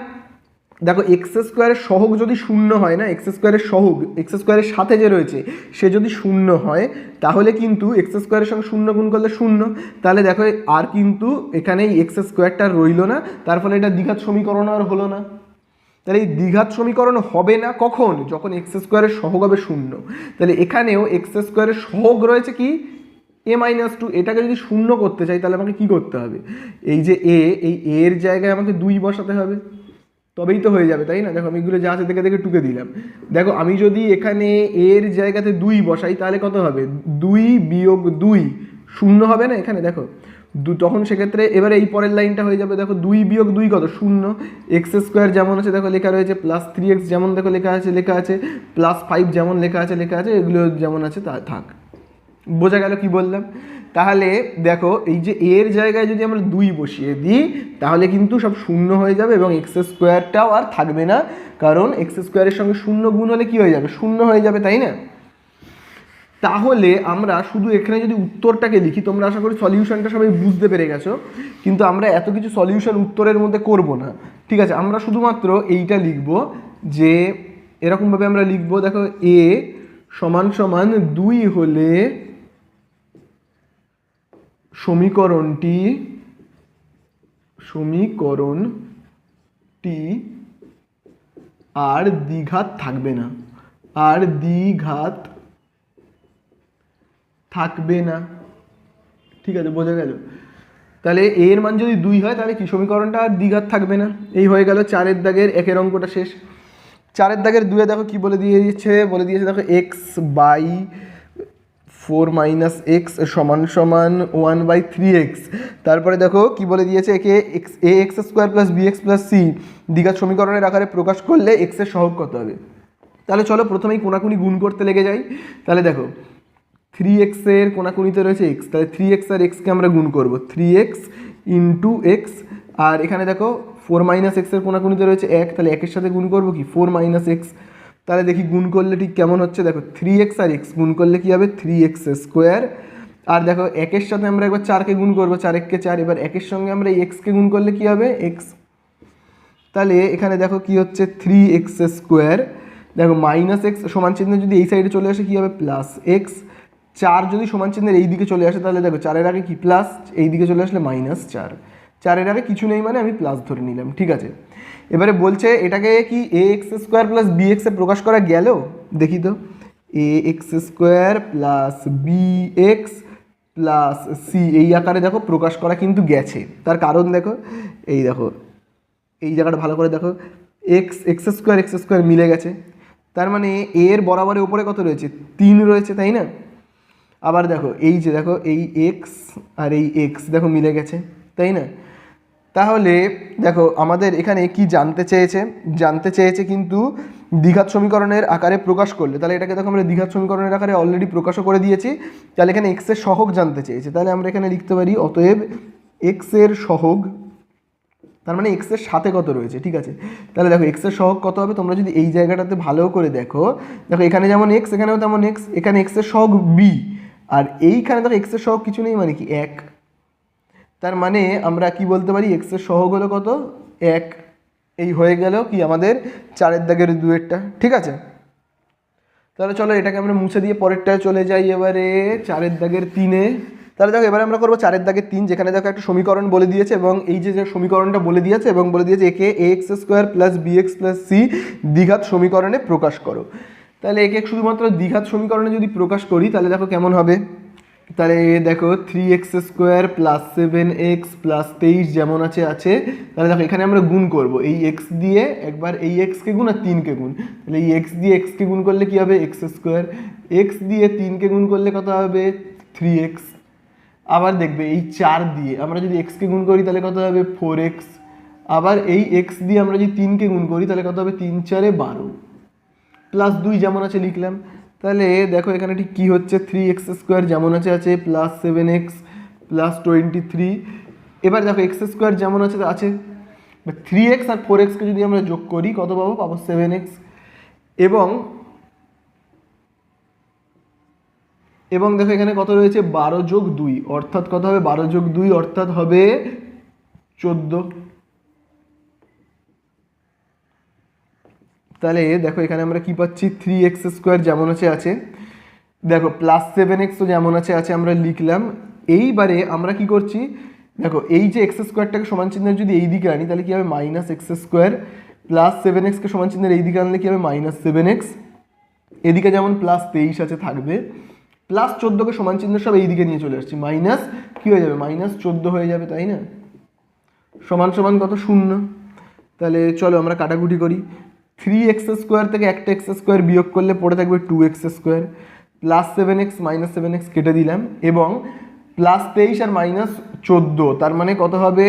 দেখো এক্স স্কোয়ারের সহগ যদি 0 হয় না, এক্স স্কোয়ারের সহগ এক্স স্কোয়ারের সাথে যে রয়েছে সে যদি 0 হয়, তাহলে কিন্তু এক্স স্কোয়ারের সঙ্গে 0 গুণ করলে 0, তাহলে দেখো আর কিন্তু এখানে এই এক্স স্কোয়ারটা রইল না, তার ফলে এটা দ্বিঘাত সমীকরণ আর হলো না। তাহলে এই দ্বিঘাত সমীকরণ হবে না কখন, যখন এক্স স্কোয়ারের সহগ হবে 0। তাহলে এখানেও এক্স স্কোয়ারের সহগ রয়েছে কি, a-2, এটাকে যদি 0 করতে চাই তাহলে আমাকে কি করতে হবে, এই যে এই এর জায়গায় আমাকে 2 বসাতে হবে, তবেই তো হয়ে যাবে, তাই না। দেখো আমি এগুলো যা আছে দেখে দেখে টুকে দিলাম। দেখো আমি যদি এখানে এর জায়গাতে 2 বসাই তাহলে কত হবে, 2 বিয়োগ 2 0 হবে না এখানে, দেখো তখন সেক্ষেত্রে এবারে এই পরের লাইনটা হয়ে যাবে, দেখো 2 বিয়োগ 2 কত, 0। এক্স স্কোয়ার যেমন আছে দেখো লেখা রয়েছে, প্লাস 3x যেমন দেখো লেখা আছে, প্লাস 5 যেমন লেখা আছে, এগুলো যেমন আছে তা থাক। বোঝা গেল কি বললাম। তাহলে দেখো এই যে এর জায়গায় যদি আমরা 2 বসিয়ে দিই তাহলে কিন্তু সব 0 হয়ে যাবে এবং এক্স স্কোয়ারটাও আর থাকবে না, কারণ এক্স স্কোয়ারের সঙ্গে 0 গুণ হলে কি হয়ে যাবে, 0 হয়ে যাবে, তাই না। তাহলে আমরা শুধু এখানে যদি উত্তরটাকে লিখি, তোমরা আশা করি সলিউশনটা সবাই বুঝতে পেরে গেছো, কিন্তু আমরা এত কিছু সলিউশন উত্তরের মধ্যে করব না, ঠিক আছে। আমরা শুধুমাত্র এইটা লিখব যে এরকমভাবে আমরা লিখব, দেখো a সমান সমান 2 হলে সমীকরণটি আর দ্বিঘাত থাকবে না, আর দ্বিঘাত থাকবে না। ঠিক আছে, বোঝা গেল? তাহলে এ এর মান যদি 2 হয় তাহলে কি সমীকরণটা আর দ্বিঘাত থাকবে না। এই হয়ে গেল 4-এর দাগের 1-এর অঙ্কটা শেষ। 4-এর দাগের 2-এ দেখো কি বলে দিয়েছে দেখো x/4 - x সমান 1/3x। তারপরে দেখো কি বলে দিয়েছে, একে ax² + bx + c দ্বিঘাত সমীকরণের আকারে প্রকাশ করলে x এর সহগ কত হবে। তাহলে চলো প্রথমেই কোনাকুনি গুণ করতে লেগে যাই। তাহলে দেখো 3x এর কোনাকুনিতে রয়েছে x, তাহলে 3x আর x কে আমরা গুণ করব, 3x × x। আর এখানে দেখো 4 - x এর কোনাকুনিতে রয়েছে 1, তাহলে 1 এর সাথে গুণ করব কি 4 - x। তাহলে দেখি গুণ করলে ঠিক কেমন হচ্ছে, দেখো 3x আর x গুণ করলে কি হবে 3x²। আর দেখো 1 এর সাথে আমরা একবার 4কে গুণ করব, 4 × 1 = 4। এবার 1 এর সঙ্গে আমরা এই x কে গুণ করলে কি হবে x। তাহলে এখানে দেখো কি হচ্ছে 3x²। দেখো -x সমান চিহ্ন যদি এই সাইডে চলে আসে কি হবে +x। 4 যদি সমান চিহ্নের এই দিকে চলে আসে তাহলে দেখো 4-এর আগে কি প্লাস, এই দিকে চলে আসলে -4। 4-এর আগে কিছু নেই মানে আমি প্লাস ধরে নিলাম। ঠিক আছে, এবারে বলছে এটাকে কি ax² + bx এ প্রকাশ করা গেল, দেখি তো। ax² + bx + c এই আকারে দেখো প্রকাশ করা কিন্তু গেছে। তার কারণ দেখো, এই দেখো এই জায়গাটা ভালো করে দেখো, x² মিলে গেছে। তার মানে এর বরাবরের উপরে কত রয়েছে 3 রয়েছে, তাই না? আবার দেখো এই যে দেখো এই x আর এই x দেখো মিলে গেছে, তাই না? তাহলে দেখো আমাদের এখানে কি জানতে চেয়েছে কিন্তু দ্বিঘাত সমীকরণের আকারে প্রকাশ করলে। তাহলে এটাকে দেখো আমরা দ্বিঘাত সমীকরণের আকারে অলরেডি প্রকাশও করে দিয়েছি। তাহলে এখানে x এর সহগ জানতে চেয়েছে, তাহলে আমরা এখানে লিখতে পারি অতএব x এর সহগ, তার মানে x এর সাথে কত রয়েছে। ঠিক আছে, তাহলে দেখো x এর সহগ কত হবে, তোমরা যদি এই জায়গাটাতে ভালো করে দেখো, দেখো এখানে যেমন x এখানেও তেমন x, এখানে x এর সহগ b, আর এইখানে দেখো x এর সহগ কিছু নেই মানে কি 1। তার মানে আমরা কি বলতে পারি x এর সহগ হলো কত 1। এই হয়ে গেল কি আমাদের 4-এর দাগের 2-এরটা। ঠিক আছে, তাহলে চলো এটাকে আমরা মুছে দিয়ে পরেরটায় চলে যাই এবারে 4-এর দাগের 3-এ। তাহলে দেখো এবারে আমরা করবো 4-এর দাগের 3, যেখানে দেখো একটা সমীকরণ বলে দিয়েছে এবং এই যে সমীকরণটা বলে দিয়েছে এবং বলে দিয়েছে একে ax² + bx + c দ্বিঘাত সমীকরণে প্রকাশ করো। তাহলে একে শুধুমাত্র দ্বিঘাত সমীকরণে যদি প্রকাশ করি তাহলে দেখো কেমন হবে। তাহলে দেখো 3x² + 7x + 23 যেমন আছে। তাহলে দেখো এখানে আমরা গুণ করব এই x দিয়ে, একবার এই x কে গুণ আর 3 কে গুণ। তাহলে এই x দিয়ে x কে গুণ করলে কি হবে x², x দিয়ে 3 কে গুণ করলে কত হবে 3x। আবার দেখবে এই 4 দিয়ে আমরা যদি x কে গুণ করি তাহলে কত হবে 4x। আবার এই x দিয়ে আমরা যদি 3 কে গুণ করি তাহলে কত হবে 3 × 4 = 12 +2 যেমন আছে লিখলাম। তাহলে দেখো এখানে ঠিক কী হচ্ছে 3x² যেমন আছে +7x + 23। এবার দেখো x² যেমন আছে 3x আর 4x কে যদি আমরা যোগ করি কত পাবো 7x। এবং দেখো এখানে কত রয়েছে 12 + 2, অর্থাৎ কত হবে 12 + 2 অর্থাৎ হবে 14। তাহলে দেখো এখানে আমরা কি পাচ্ছি 3x² যেমন আছে, দেখো +7x তো যেমন আছে আমরা লিখলাম। এইবারে আমরা কি করছি, দেখো এই যে x²টাকে সমান চিহ্নের যদি এই দিকে আনি তাহলে কি হবে -x² +7x কে সমান চিহ্নের এই দিকে আনলে কি হবে -7x। এদিকে যেমন +23 আছে থাকবে, +14 কে সমান চিহ্ন সব এই দিকে নিয়ে চলে আসছি, মাইনাস কি হয়ে যাবে -14 হয়ে যাবে, তাই না? সমান সমান কত 0। তাহলে চলো আমরা কাটাকুটি করি, 3x² থেকে একটা x² বিয়োগ করলে পড়ে থাকবে 2x², +7x -7x কেটে দিলাম এবং +23 আর -14, তার মানে কত হবে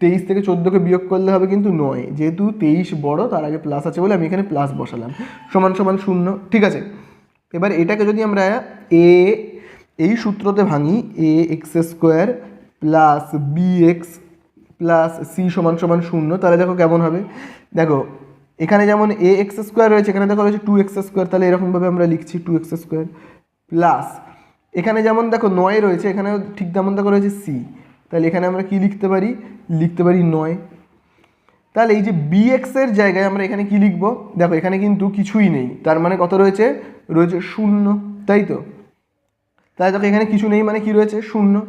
23 থেকে 14কে বিয়োগ করলে হবে কিন্তু 9, যেহেতু 23 বড় তার আগে প্লাস আছে বলে আমি এখানে প্লাস বসালাম, সমান সমান 0। ঠিক আছে, এবার এটাকে যদি আমরা এই সূত্রতে ভাঙি ax² + bx + c সমান সমান 0, তাহলে দেখো কেমন হবে। দেখো এখানে যেমন ax² রয়েছে, এখানে দেখো রয়েছে 2x², তাহলে এরকমভাবে আমরা লিখছি 2x² প্লাস এখানে যেমন দেখো 9 রয়েছে, এখানেও ঠিক তেমন দেখো রয়েছে c, তাহলে এখানে আমরা কি লিখতে পারি 9। তাহলে এই যে bx এর জায়গায় আমরা এখানে কি লিখবো, দেখো এখানে কিন্তু কিছুই নেই, তার মানে কত রয়েছে 0, তাই তো। তাহলে দেখো এখানে কিছু নেই মানে কি রয়েছে 0।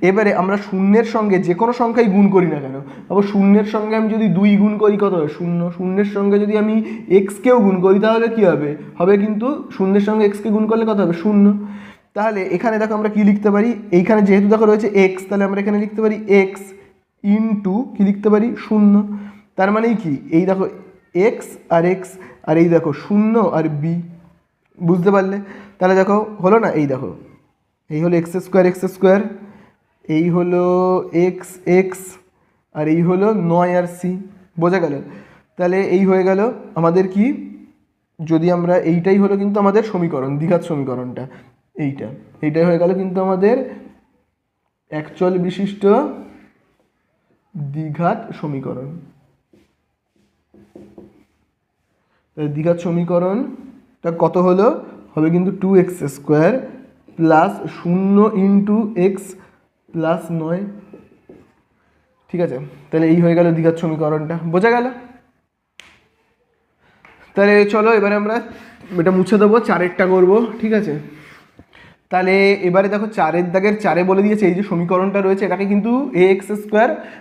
এবারে আমরা শূন্যের সঙ্গে যে কোনো সংখ্যাই গুণ করি না কেন, আবার শূন্যের সঙ্গে আমি যদি 2 গুণ করি কত হবে 0, শূন্যের সঙ্গে যদি আমি x কেও গুণ করি তাহলে কি হবে কিন্তু শূন্যের সঙ্গে x কে গুণ করলে কত হবে 0। তাহলে এখানে দেখো আমরা কি লিখতে পারি, এইখানে যেহেতু দেখো রয়েছে এক্স, তাহলে আমরা এখানে লিখতে পারি এক্স ইন্টু কি লিখতে পারি 0। তার মানে কি এই দেখো এক্স, আর এই দেখো 0 আর বি, বুঝতে পারলে? তাহলে দেখো হলো না, এই দেখো এই হলো এক্স স্কোয়ার, এই হলো এক্স, আর এই হলো 9 আর সি, বোঝা গেল? তাহলে এই হয়ে গেল আমাদের কি, যদি আমরা এইটাই হলো কিন্তু আমাদের সমীকরণ, দ্বিঘাত সমীকরণটা এইটাই হয়ে গেল কিন্তু আমাদের একচল বিশিষ্ট দ্বিঘাত সমীকরণ। দ্বিঘাত সমীকরণটা কত হলো, হবে কিন্তু 2x² plus 0 into x plus 9। ঠিক আছে, তাহলে এই হয়ে গেল দ্বিঘাত সমীকরণটা, বোঝা গেল? তাহলে চলো এবারে আমরা এটা মুছে দেবো, 4এরটা করবো। ঠিক আছে, তাহলে এবারে দেখো 4এর দাগের 4-এ বলে দিয়েছে এই যে সমীকরণটা রয়েছে এটাকে কিন্তু ax²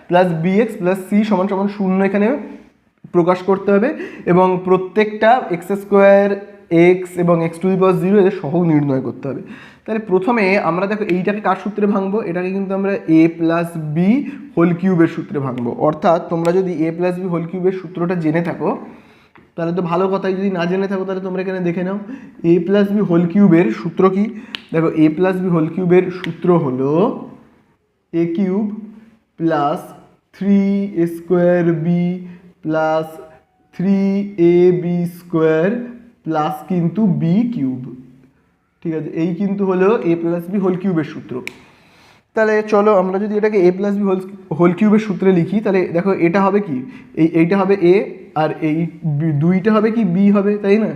plus bx plus c সমান সমান 0 এখানে প্রকাশ করতে হবে, এবং প্রত্যেকটা x² x এবং x⁴ এদের সহগ নির্ণয় করতে হবে। তাহলে প্রথমে আমরা দেখো এইটাকে কার সূত্রে ভাঙবো, এটাকে কিন্তু আমরা a প্লাস বি হোল কিউবের সূত্রে ভাঙবো। অর্থাৎ তোমরা যদি a প্লাস বি হোল কিউবের সূত্রটা জেনে থাকো তাহলে তো ভালো কথাই, যদি না জেনে থাকো তাহলে তোমরা এখানে দেখে নাও a প্লাস বি হোল কিউবের সূত্র কি। দেখো a প্লাস বি হোল কিউবের সূত্র হলো a cube plus 3a² B plus 3ab² plus কিন্তু বি কিউব। ঠিক আছে, এই কিন্তু হলো a প্লাস বি হোল কিউবের সূত্র। তাহলে চলো আমরা যদি এটাকে a প্লাস বি হোল কিউবের সূত্রে লিখি, তাহলে দেখো এটা হবে কি, এইটা হবে a আর এই দুইটা হবে কি বি হবে, তাই না?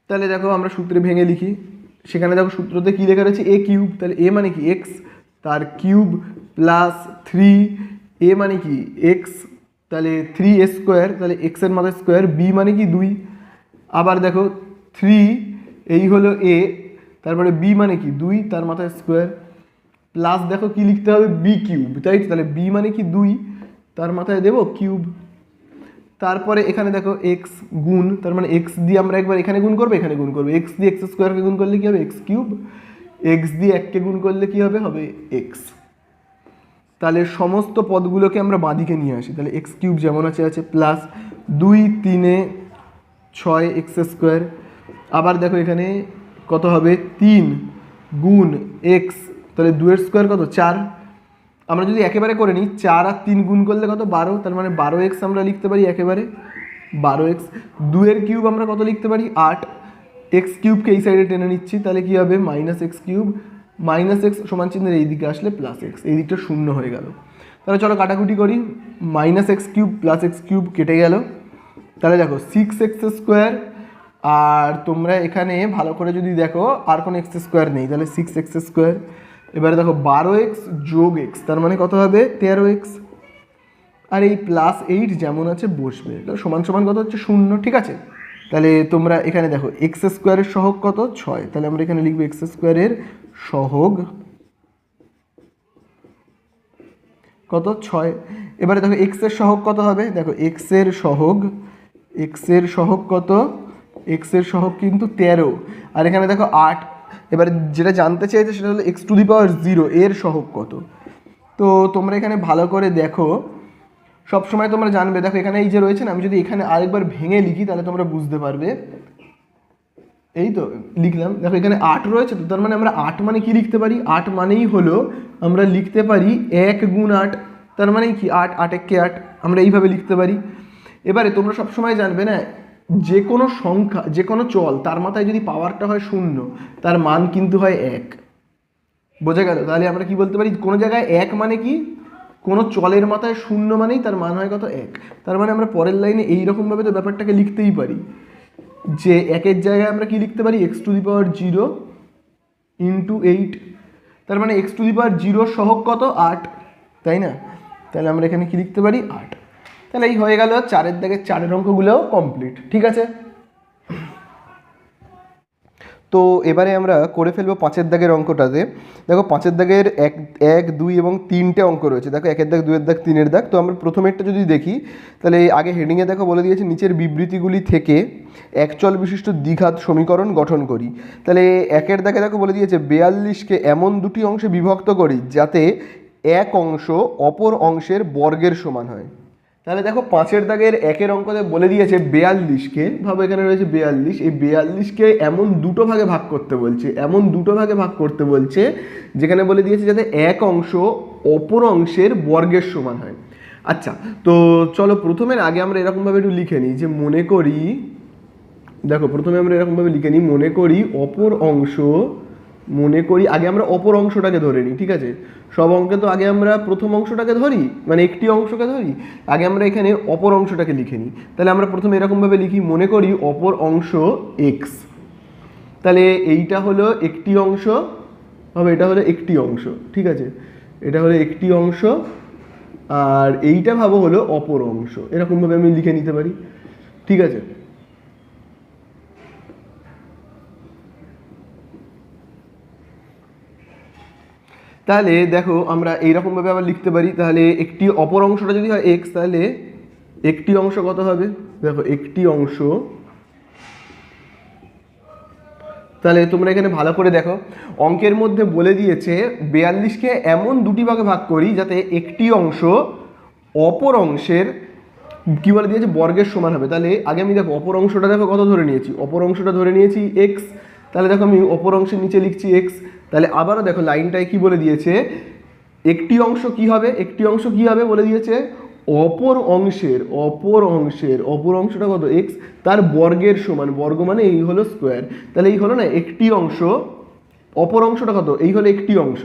তাহলে দেখো আমরা সূত্রে ভেঙে লিখি, সেখানে দেখো সূত্রতে কী লেখা রয়েছে a কিউব, তাহলে a মানে কি x তার কিউব প্লাস 3, a মানে কি x, তাহলে 3a², তাহলে x এর মাথায় স্কোয়ার, বি মানে কি 2, আবার দেখো 3 এই হলো a, তারপরে বি মানে কি 2 তার মাথায় স্কোয়ার, প্লাস দেখো কি লিখতে হবে বি কিউব, তাই? তাহলে বি মানে কি 2 তার মাথায় দেবো কিউব, তারপরে এখানে দেখো এক্স গুণ, তার মানে এক্স দিয়ে আমরা একবার এখানে গুণ করবো, এখানে গুণ করবো, এক্স দিয়ে x² গুণ করলে কি হবে এক্স কিউব, এক্স দিয়ে 1কে গুণ করলে কি হবে এক্স। তাহলে সমস্ত পদগুলোকে আমরা বাঁদিকে নিয়ে আসি, তাহলে এক্স কিউব যেমন আছে আছে প্লাস 2 3 6x², আবার দেখো এখানে কত হবে 3 গুণ এক্স, তাহলে 2 স্কোয়ার কত 4, আমরা যদি একেবারে করে নিই 4 আর 3 গুণ করলে কত 12, তার মানে 12x আমরা লিখতে পারি একেবারে 12x। 2 এর কিউব আমরা কত লিখতে পারি 8, এক্স কিউবকে এই সাইডে টেনে নিচ্ছি, তাহলে কি হবে -x কিউব, -x সমান চিহ্নের এই দিকে আসলে +x, এই দিকটা 0 হয়ে গেল। তাহলে চলো কাটাকুটি করি, -x cube plus x cube কেটে গেল, তাহলে দেখো 6x², আর তোমরা এখানে ভালো করে যদি দেখো আর কোনো x² নেই, তাহলে 6x²। এবারে দেখো 12x যোগ x, তার মানে কত হবে 13x, আর এই +8 যেমন আছে বসবে, সমান সমান কত হচ্ছে 0। ঠিক আছে, তাহলে তোমরা এখানে দেখো x² এর সহগ কত 6, তাহলে আমরা এখানে লিখবো x² এর সহগ কত 6। এবারে দেখো x এর সহগ কত হবে, দেখো x এর সহগ কত, x এর সহগ কিন্তু 13, আর এখানে দেখো 8। এবারে যেটা জানতে চাইছে সেটা হলো x⁴ এর সহগ কত। তো তোমরা এখানে ভালো করে দেখো, সবসময় তোমরা জানবে, দেখো এখানে এই যে রয়েছে না, আমি যদি এখানে আরেকবার ভেঙে লিখি তাহলে তোমরা বুঝতে পারবে। এই তো লিখলাম, দেখো এখানে 8 রয়েছে, তো তার মানে আমরা 8 মানে কি লিখতে পারি, 8 মানেই হলো আমরা লিখতে পারি 1 গুণ 8, তার মানে কি 8, 8 একে 8, আমরা এইভাবে লিখতে পারি। এবারে তোমরা সবসময় জানবে না, যে কোনো সংখ্যা, যে কোনো চল তার মাথায় যদি পাওয়ারটা হয় 0, তার মান কিন্তু হয় 1, বোঝা গেল? তাহলে আমরা কি বলতে পারি, কোনো জায়গায় 1 মানে কি, কোনো চলের মাথায় 0 মানেই তার মান হয় কত 1, তার মানে আমরা পরের লাইনে এইরকমভাবে তো ব্যাপারটাকে লিখতেই পারি যে 1-এর জায়গায় আমরা কি লিখতে পারি x⁴ ইন্টু 8, তার মানে x⁴ সহগ কত 8, তাই না? তাহলে আমরা এখানে কি লিখতে পারি 8। তাহলে এই হয়ে গেল 4-এর দাগের 4-এর অঙ্কগুলোও কমপ্লিট। ঠিক আছে, তো এবারে আমরা করে ফেলবো 5-এর দাগের অঙ্কটাতে। দেখো 5-এর দাগের এক এক 2 এবং 3টে অঙ্ক রয়েছে। দেখো 1-এর দাগ, 2-এর দাগ, 3-এর দাগ। তো আমরা প্রথমেরটা যদি দেখি তাহলে আগে হেডিংয়ে দেখো বলে দিয়েছে নিচের বিবৃতিগুলি থেকে একচল বিশিষ্ট দ্বিঘাত সমীকরণ গঠন করি। তাহলে 1-এর দাগে দেখো বলে দিয়েছে 42কে এমন দুটি অংশে বিভক্ত করি যাতে এক অংশ অপর অংশের বর্গের সমান হয়। তাহলে দেখো 5-এর দাগের 1-এর অঙ্কতে বলে দিয়েছে 42কে, ভাবো এখানে রয়েছে 42, এই 42কে এমন দুটো ভাগে ভাগ করতে বলছে, এমন দুটো ভাগে ভাগ করতে বলছে যেখানে বলে দিয়েছে যাতে এক অংশ অপর অংশের বর্গের সমান হয়। আচ্ছা, তো চলো প্রথমের আগে আমরা এরকমভাবে একটু লিখে নিই যে মনে করি, দেখো প্রথমে আমরা এরকমভাবে লিখে নিই, মনে করি অপর অংশ, মনে করি আগে আমরা অপর অংশটাকে ধরে নিই, ঠিক আছে? সব অঙ্কে তো আগে আমরা প্রথম অংশটাকে ধরি, মানে একটি অংশকে ধরি, আগে আমরা এখানে অপর অংশটাকে লিখে নিই। তাহলে আমরা প্রথমে এরকমভাবে লিখি, মনে করি অপর অংশ এক্স। তাহলে এইটা হলো একটি অংশ, হবে এটা হলো একটি অংশ, ঠিক আছে? এটা হলো একটি অংশ, আর এইটা ভাবো হলো অপর অংশ, এরকমভাবে আমি লিখে নিতে পারি, ঠিক আছে? তাহলে দেখো আমরা এইরকমভাবে আবার লিখতে পারি, তাহলে একটি অপর অংশটা যদি হয় এক্স, তাহলে একটি অংশ কত হবে? দেখো একটি অংশ, তাহলে তোমরা এখানে ভালো করে দেখো, অঙ্কের মধ্যে বলে দিয়েছে 42কে এমন দুটি ভাগে ভাগ করি যাতে একটি অংশ অপর অংশের কি বলে দিয়েছে বর্গের সমান হবে। তাহলে আগে আমি দেখো অপর অংশটা দেখো কত ধরে নিয়েছি, অপর অংশটা ধরে নিয়েছি এক্স। তাহলে দেখো আমি অপর অংশের নিচে লিখছি এক্স। তাহলে আবারও দেখো লাইনটায় কি বলে দিয়েছে, একটি অংশ কি হবে, একটি অংশ কি হবে বলে দিয়েছে অপর অংশের, অপর অংশের, অপর অংশটা কত এক্স, তার বর্গের সমান, বর্গ মানে এই হলো স্কোয়ার। তাহলে এই হলো না একটি অংশ, অপর অংশটা কত, এই হলো একটি অংশ,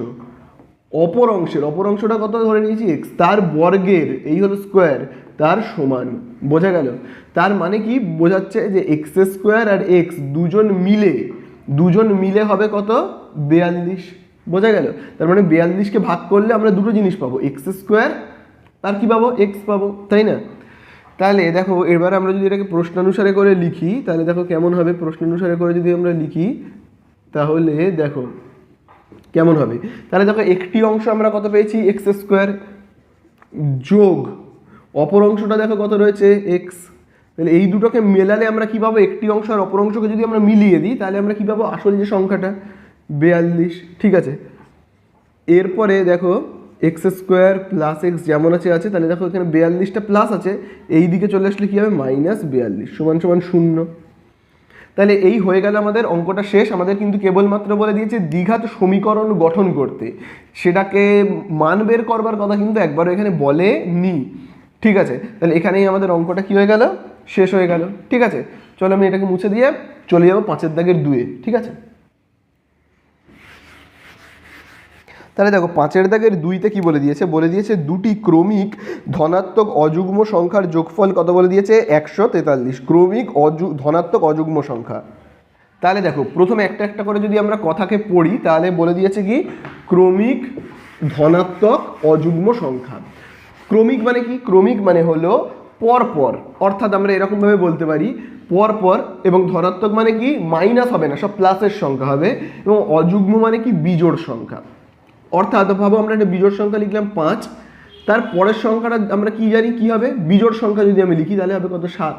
অপর অংশের, অপর অংশটা কত ধরে নিয়েছি এক্স, তার বর্গের, এই হলো স্কোয়ার, তার সমান। বোঝা গেল? তার মানে কি বোঝাচ্ছে যে এক্স স্কোয়ার আর এক্স দুজন মিলে, দুজন মিলে হবে কত 42। বোঝা গেল? তার মানে 42কে ভাগ করলে আমরা দুটো জিনিস পাবো, এক্স স্কোয়ার আর কি পাবো এক্স পাবো, তাই না? তাহলে দেখো এবার আমরা যদি এটাকে প্রশ্নানুসারে করে লিখি তাহলে দেখো কেমন হবে, প্রশ্নানুসারে করে যদি আমরা লিখি তাহলে দেখো কেমন হবে। তাহলে দেখো একটি অংশ আমরা কত পেয়েছি এক্স স্কোয়ার, যোগ অপর অংশটা দেখো কত রয়েছে এক্স। তাহলে এই দুটোকে মেলালে আমরা কি পাবো, একটি অংশ আর অপর অংশকে যদি আমরা মিলিয়ে দিই তাহলে আমরা কি পাবো, আসল যে সংখ্যাটা 42, ঠিক আছে? এরপরে দেখো এক্স স্কোয়ার প্লাস এক্স যেমন আছে আছে, তাহলে দেখো এখানে 42টা প্লাস আছে, এই দিকে চলে আসলে কি হবে -42 সমান সমান 0। তাহলে এই হয়ে গেল আমাদের অঙ্কটা শেষ। আমাদের কিন্তু কেবলমাত্র বলে দিয়েছে দ্বিঘাত সমীকরণ গঠন করতে, সেটাকে মান বের করবার কথা কিন্তু একবারও এখানে বলেনি, ঠিক আছে? তাহলে এখানেই আমাদের অঙ্কটা কি হয়ে গেল, শেষ হয়ে গেল, ঠিক আছে? চলো আমি এটাকে মুছে দিয়ে চলে যাবো 5-এর দাগের 2-এ, ঠিক আছে? তাহলে দেখো 5-এর দাগের 2-তে কি বলে দিয়েছে, বলে দিয়েছে দুটি ক্রমিক ধনাত্মক অযুগ্ম সংখ্যার যোগফল কত বলে দিয়েছে 143, ক্রমিক ধনাত্মক অযুগ্ম সংখ্যা। তাহলে দেখো প্রথমে একটা একটা করে যদি আমরা কথাকে পড়ি তাহলে বলে দিয়েছে কি ক্রমিক ধনাত্মক অযুগ্ম সংখ্যা। ক্রমিক মানে কি, ক্রমিক মানে হলো পরপর, অর্থাৎ আমরা এরকমভাবে বলতে পারি পরপর, এবং ধনাত্মক মানে কি মাইনাস হবে না, সব প্লাসের সংখ্যা হবে, এবং অযুগ্ম মানে কি বিজোড় সংখ্যা। অর্থাৎ ভাবো আমরা একটা বিজোড় সংখ্যা লিখলাম 5, তার পরের সংখ্যাটা আমরা কি জানি কি হবে, বিজোড় সংখ্যা যদি আমি লিখি তাহলে হবে কত 7,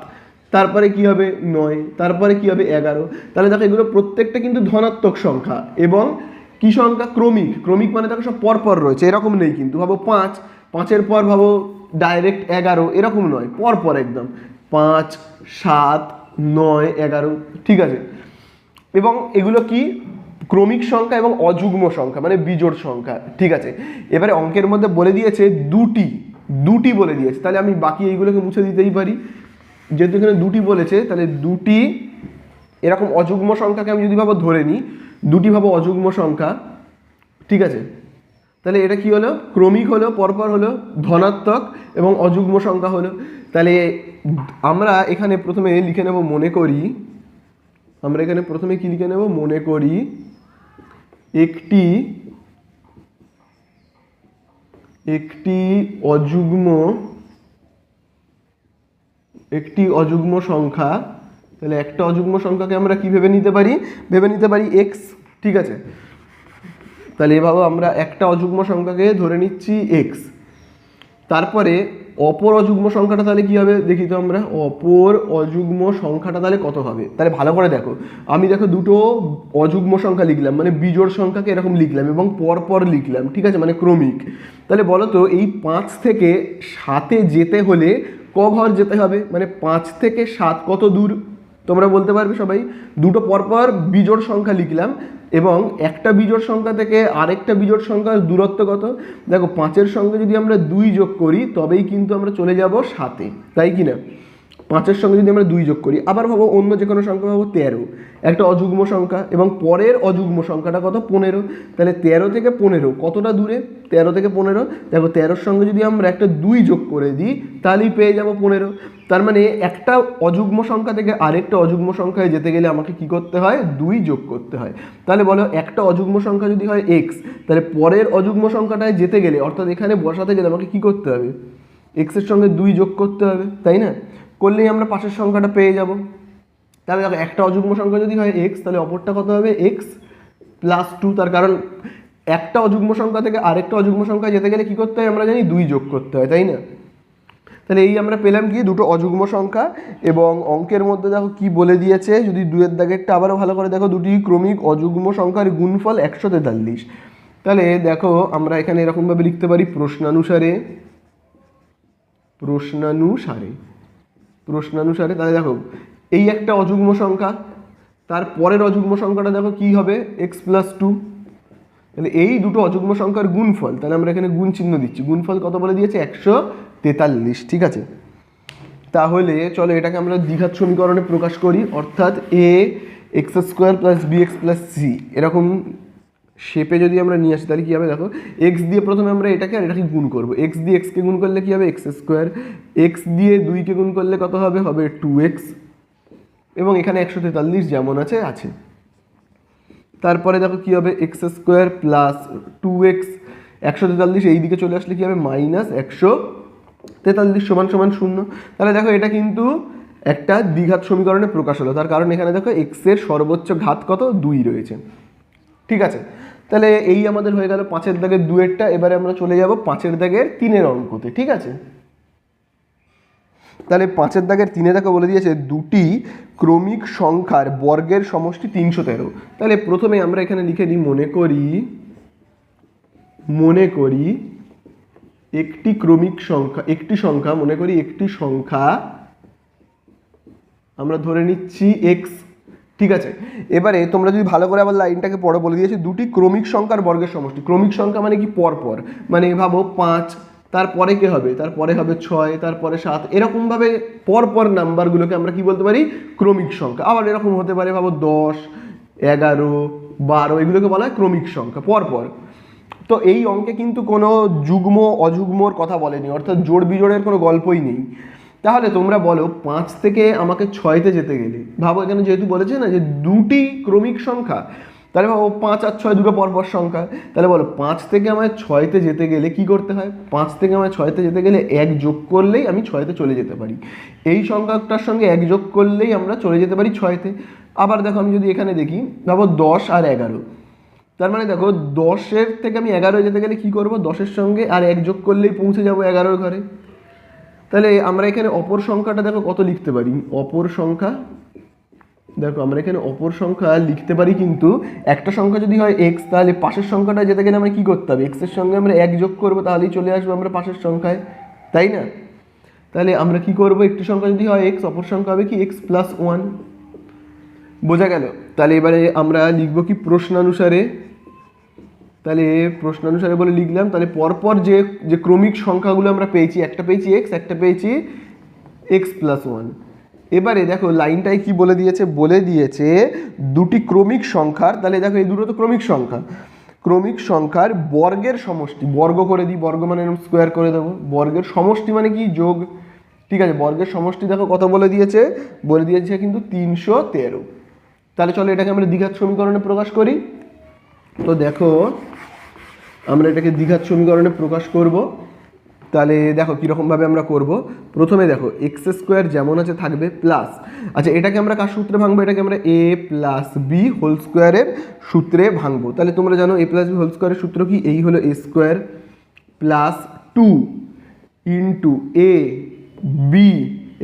তারপরে কি হবে 9, তারপরে কি হবে 11। তাহলে দেখো এগুলো প্রত্যেকটা কিন্তু ধনাত্মক সংখ্যা এবং কি সংখ্যা ক্রমিক, ক্রমিক মানে দেখো সব পরপর রয়েছে, এরকম নেই কিন্তু ভাবো 5, 5-এর পর ভাবো ডাইরেক্ট 11, এরকম নয়, পরপর একদম 5, 7, 9, 11, ঠিক আছে? এবং এগুলো কি ক্রমিক সংখ্যা এবং অযুগ্ম সংখ্যা মানে বিজোড় সংখ্যা, ঠিক আছে? এবারে অঙ্কের মধ্যে বলে দিয়েছে দুটি, দুটি বলে দিয়েছে, তাহলে আমি বাকি এইগুলোকে মুছে দিতেই পারি, যেহেতু এখানে দুটি বলেছে তাহলে দুটি এরকম অযুগ্ম সংখ্যাকে আমি যদি ভাবো ধরে নিই, দুটি ভাবো অযুগ্ম সংখ্যা, ঠিক আছে? তাহলে এটা কি হলো, ক্রমিক হলো, পরপর হলো, ধনাত্মক এবং অযুগ্ম সংখ্যা হলো। তাহলে আমরা এখানে প্রথমে লিখে নেব, মনে করি, আমরা এখানে প্রথমে কি লিখে নেব, মনে করি একটি অযুগ্ম সংখ্যা তাহলে একটা অযুগ্ম সংখ্যাকে আমরা কি ভেবে নিতে পারি এক্স। ঠিক আছে, তাহলে এভাবে আমরা একটা অযুগ্ম সংখ্যাকে ধরে নিচ্ছি এক্স। তারপরে অপর অযুগ্ম সংখ্যাটা তাহলে কি হবে দেখি তো আমরা, অপর অযুগ্ম সংখ্যাটা তাহলে কত হবে। তাহলে ভালো করে দেখো, আমি দেখো দুটো অযুগ্ম সংখ্যা লিখলাম, মানে বিজোড় সংখ্যাকে এরকম লিখলাম এবং পর লিখলাম, ঠিক আছে, মানে ক্রমিক। তাহলে বলো তো এই 5 থেকে 7-এ যেতে হলে ক ঘর যেতে হবে, মানে 5 থেকে 7 কত দূর তোমরা বলতে পারবে সবাই। দুটো পরপর বিজোড় সংখ্যা লিখলাম এবং একটা বিজোড় সংখ্যা থেকে আরেকটা বিজোড় সংখ্যার দূরত্ব কত। দেখো 5-এর সঙ্গে যদি আমরা 2 যোগ করি তবেই কিন্তু আমরা চলে যাব 7-এ, তাই কি না? 5-এর সঙ্গে যদি আমরা 2 যোগ করি, আবার ভাবো অন্য যে কোনো সংখ্যা ভাবো 13, একটা অযুগ্ম সংখ্যা এবং পরের অযুগ্ম সংখ্যাটা কত 15। তাহলে 13 থেকে 15 কতটা দূরে, 13 থেকে 15, দেখো 13-র সঙ্গে যদি আমরা একটা 2 যোগ করে দিই তাহলেই পেয়ে যাব 15। তার মানে একটা অযুগ্ম সংখ্যা থেকে আরেকটা অযুগ্ম সংখ্যায় যেতে গেলে আমাকে কি করতে হয়, 2 যোগ করতে হয়। তাহলে বলো একটা অযুগ্ম সংখ্যা যদি হয় এক্স, তাহলে পরের অযুগ্ম সংখ্যাটায় যেতে গেলে অর্থাৎ এখানে বসাতে গেলে আমাকে কি করতে হবে, এক্সের সঙ্গে 2 যোগ করতে হবে, তাই না? করলেই আমরা পাশের সংখ্যাটা পেয়ে যাব। তাহলে দেখো একটা অযুগ্ম সংখ্যা যদি হয় এক্স, তাহলে অপরটা কত হবে এক্স প্লাস 2। তার কারণ একটা অযুগ্ম সংখ্যা থেকে আরেকটা অযুগ্ম সংখ্যায় যেতে গেলে কি করতে হয় আমরা জানি, 2 যোগ করতে হয়, তাই না? তাহলে এই আমরা পেলাম কি, দুটো অযুগ্ম সংখ্যা। এবং অঙ্কের মধ্যে দেখো কি বলে দিয়েছে, যদি 2-এর দাগেরটা আবারও ভালো করে দেখো, দুটি ক্রমিক অযুগ্ম সংখ্যার গুণফল 143। তাহলে দেখো আমরা এখানে এরকমভাবে লিখতে পারি, প্রশ্নানুসারে। তাহলে দেখো এই একটা অযুগ্ম সংখ্যা, তার পরের অযুগ্ম সংখ্যাটা দেখো কি হবে এক্স প্লাস 2। তাহলে এই দুটো অযুগ্ম সংখ্যার গুণফল, তাহলে আমরা এখানে গুণ চিহ্ন দিচ্ছি, গুণফল কত বলে দিয়েছে 143। ঠিক আছে, তাহলে চলো এটাকে আমরা দ্বিঘাত সমীকরণে প্রকাশ করি, অর্থাৎ a x square plus b x plus c এরকম শেপে যদি আমরা নিয়ে আসি তাহলে কী হবে দেখো, এক্স দিয়ে প্রথমে আমরা এটাকে আর এটাকে গুণ করবো। এক্স দিয়ে এক্সকে গুণ করলে কী হবে এক্স স্কোয়ার, এক্স দিয়ে 2কে গুণ করলে কত হবে 2x, এবং এখানে 143 যেমন আছে। তারপরে দেখো কী হবে এক্স স্কোয়ার প্লাস 2x, 143 এই দিকে চলে আসলে কী হবে মাইনাস 143 সমান 0। তাহলে দেখো এটা কিন্তু একটা দ্বিঘাত সমীকরণে প্রকাশ হলো, তার কারণ এখানে দেখো এক্সের সর্বোচ্চ ঘাত কত 2 রয়েছে। ঠিক আছে, তাহলে এই আমাদের হয়ে গেল 5-এর দাগের 2-এরটা। এবারে আমরা চলে যাব 5-এর দাগের 3-এর অঙ্কতে। ঠিক আছে, তাহলে 5-এর দাগের 3-এ দেখো বলে দিয়েছে দুটি ক্রমিক সংখ্যার বর্গের সমষ্টি 313। তাহলে প্রথমে আমরা এখানে লিখে নিই, মনে করি একটি ক্রমিক সংখ্যা, একটি সংখ্যা আমরা ধরে নিচ্ছি এক্স। ঠিক আছে, এবারে তোমরা যদি ভালো করে আবার লাইনটাকে পড়ো, বলে দিয়েছে দুটি ক্রমিক সংখ্যার বর্গের সমষ্টি। ক্রমিক সংখ্যা মানে কি পরপর, মানে ভাবো 5, তারপরে কি হবে, তারপরে হবে 6, তারপরে 7, এরকমভাবে পরপর নাম্বারগুলোকে আমরা কি বলতে পারি ক্রমিক সংখ্যা। আবার এরকম হতে পারে ভাবো 10, 11, 12, এগুলোকে বলা হয় ক্রমিক সংখ্যা পরপর। তো এই অঙ্কে কিন্তু কোনো যুগ্ম অযুগ্মর কথা বলেনি, অর্থাৎ জোড় বিজোড়ের কোনো গল্পই নেই। তাহলে তোমরা বলো 5 থেকে আমাকে 6-তে যেতে গেলে, ভাবো এখানে যেহেতু বলেছে না যে দুটি ক্রমিক সংখ্যা, তাহলে ভাবো 5 আর 6 দুটো পরপর সংখ্যা। তাহলে বলো 5 থেকে আমায় 6-তে যেতে গেলে কি করতে হয়, 5 থেকে আমায় 6-তে যেতে গেলে 1 যোগ করলেই আমি 6-তে চলে যেতে পারি। এই সংখ্যাটার সঙ্গে 1 যোগ করলেই আমরা চলে যেতে পারি 6-তে। আবার দেখো আমি যদি এখানে দেখি, ভাবো 10 আর 11, তার মানে দেখো 10-এর থেকে আমি 11 যেতে গেলে কি করব, 10-এর সঙ্গে আর 1 যোগ করলেই পৌঁছে যাব 11-র ঘরে। তাহলে আমরা এখানে অপর সংখ্যাটা দেখো কত লিখতে পারি, অপর সংখ্যা দেখো আমরা এখানে অপর সংখ্যা লিখতে পারি, কিন্তু একটা সংখ্যা যদি হয় এক্স, তাহলে পাশের সংখ্যাটা যেতে গেলে আমরা কী করতে হবে, এক্সের সঙ্গে আমরা 1 যোগ করবো, তাহলেই চলে আসবো আমরা পাশের সংখ্যায়, তাই না? তাহলে আমরা কি করব, একটি সংখ্যা যদি হয় এক্স, অপর সংখ্যা হবে কি এক্স প্লাস 1। বোঝা গেল? তাহলে এবারে আমরা লিখবো কি প্রশ্নানুসারে, তাহলে প্রশ্নানুসারে বলে লিখলাম। তাহলে পরপর যে ক্রমিক সংখ্যাগুলো আমরা পেয়েছি, একটা পেয়েছি এক্স, একটা পেয়েছি এক্স প্লাস 1। এবারে দেখো লাইনটাই কি বলে দিয়েছে দুটি ক্রমিক সংখ্যার, তাহলে দেখো এই দুটো তো ক্রমিক সংখ্যার বর্গের সমষ্টি, বর্গ করে দিই, বর্গ মানে স্কোয়ার করে দেবো, বর্গের সমষ্টি মানে কি যোগ। ঠিক আছে, বর্গের সমষ্টি দেখো কত বলে দিয়েছে কিন্তু 313। তাহলে চলো এটাকে আমরা দ্বিঘাত সমীকরণে প্রকাশ করি। তো দেখো আমরা এটাকে দ্বিঘাত সমীকরণে প্রকাশ করব। তাহলে দেখো কীরকমভাবে আমরা করব। প্রথমে দেখো এক্স স্কোয়ার যেমন আছে থাকবে প্লাস, আচ্ছা এটাকে আমরা কার সূত্রে ভাঙবো, এটাকে আমরা এ প্লাস বি হোল স্কোয়ারের সূত্রে ভাঙবো। তাহলে তোমরা জানো এ প্লাস বি হোল স্কোয়ারের সূত্র কি, এই হলো এ square plus 2 into A B,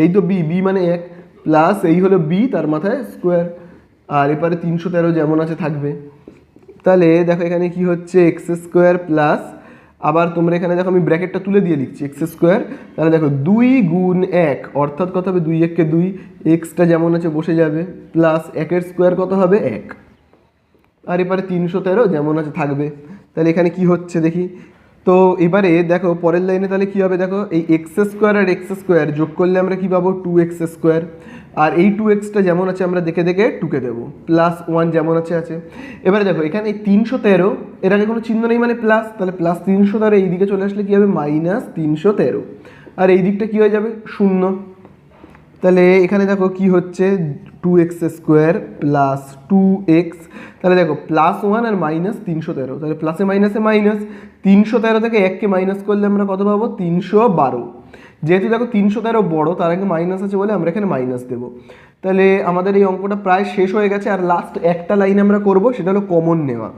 এই তো বি, বি মানে 1, প্লাস এই হলো বি তার মাথায় স্কোয়ার, আর এপারে 313 যেমন আছে থাকবে। তাহলে দেখো এখানে কি হচ্ছে এক্স স্কোয়ার প্লাস, আবার তোমরা এখানে দেখো আমি ব্র্যাকেটটা তুলে দিয়ে লিখছি এক্স স্কোয়ার, তাহলে দেখো 2 গুণ 1 অর্থাৎ কত হবে 2 1 2, এক্সটা যেমন আছে বসে যাবে, প্লাস 1 স্কোয়ার কত হবে 1, আর এবারে 313 যেমন আছে থাকবে। তাহলে এখানে কি হচ্ছে দেখি, তো এবারে দেখো পরের লাইনে তাহলে কি হবে, দেখো এই এক্স স্কোয়ার আর এক্স স্কোয়ার যোগ করলে আমরা কি পাবো 2x স্কোয়ার, আর এই 2xটা যেমন আছে আমরা দেখে দেখে টুকে দেবো, প্লাস 1 যেমন আছে আছে। এবারে দেখো এখানে এই 313 এর আগে কোনো চিহ্ন নেই মানে প্লাস, তাহলে প্লাস 313 এই দিকে চলে আসলে কি হবে মাইনাস 313, আর এই দিকটা কি হয়ে যাবে 0। তাহলে এখানে দেখো কি হচ্ছে 2x স্কোয়ার প্লাস 2x, তাহলে দেখো প্লাস 1 আর মাইনাস 313, তাহলে প্লাসে মাইনাসে মাইনাস, 313 থেকে 1কে মাইনাস করলে আমরা কত পাবো 312, যেহেতু দেখো 313 বড় তার আগে মাইনাস আছে বলে আমরা এখানে মাইনাস দেবো। তাহলে আমাদের এই অঙ্কটা প্রায় শেষ হয়ে গেছে, আর লাস্ট একটা লাইন আমরা করব, সেটা হলো কমন নেওয়া।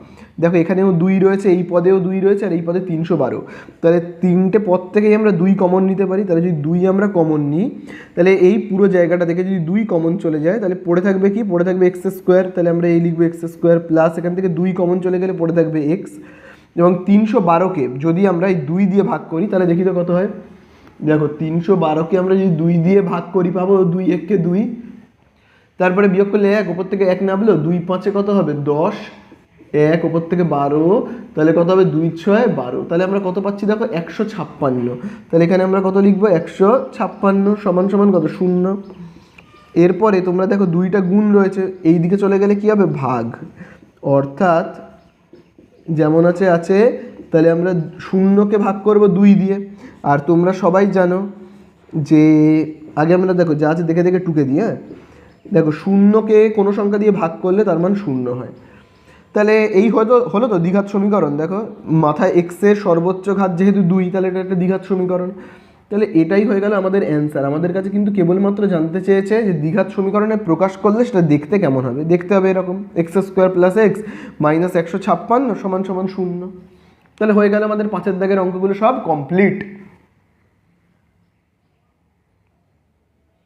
দেখো এখানেও 2 রয়েছে, এই পদেও 2 রয়েছে, আর এই পদে 312, তাহলে তিনটে পদ থেকেই আমরা 2 কমন নিতে পারি। তাহলে যদি 2 আমরা কমন নিই, তাহলে এই পুরো জায়গাটা থেকে যদি 2 কমন চলে যায়, তাহলে পড়ে থাকবে কি, পড়ে থাকবে এক্স স্কোয়ার, তাহলে আমরা এই লিখবো এক্স স্কোয়ার প্লাস এখান থেকে 2 কমন চলে গেলে পড়ে থাকবে এক্স, এবং 312কে যদি আমরা এই 2 দিয়ে ভাগ করি তাহলে দেখি তো কত হয়। দেখো 312কে আমরা যদি 2 দিয়ে ভাগ করি পাবো 2 1 2, তারপরে বিয়োগ করলে 1, ওপর থেকে 1 নামলো, 2 5 কত হবে 10, 1 ওপর থেকে 12, তাহলে কত হবে 2 6 12, তাহলে আমরা কত পাচ্ছি দেখো 156। তাহলে এখানে আমরা কত লিখবো 156 সমান সমান কত 0। এরপরে তোমরা দেখো 2টা গুণ রয়েছে, এই দিকে চলে গেলে কি হবে ভাগ, অর্থাৎ যেমন আছে আছে, তাহলে আমরা 0কে ভাগ করব 2 দিয়ে। আর তোমরা সবাই জানো যে আগে আমরা দেখো যা আছে দেখে দেখে টুকে দিই, হ্যাঁ দেখো 0কে কোনো সংখ্যা দিয়ে ভাগ করলে তার মান 0 হয়। তাহলে এই হলো তো দ্বিঘাত সমীকরণ। দেখো মাথায় এক্সের সর্বোচ্চ ঘাত যেহেতু 2, তাহলে এটা একটা দ্বিঘাত সমীকরণ। তাহলে এটাই হয়ে গেল আমাদের অ্যান্সার। আমাদের কাছে কিন্তু কেবলমাত্র জানতে চেয়েছে যে দ্বিঘাত সমীকরণে প্রকাশ করলে সেটা দেখতে কেমন হবে। দেখতে হবে এরকম x square plus x minus 156 সমান সমান 0। তাহলে হয়ে গেল আমাদের 5 দাগের অঙ্কগুলো সব কমপ্লিট।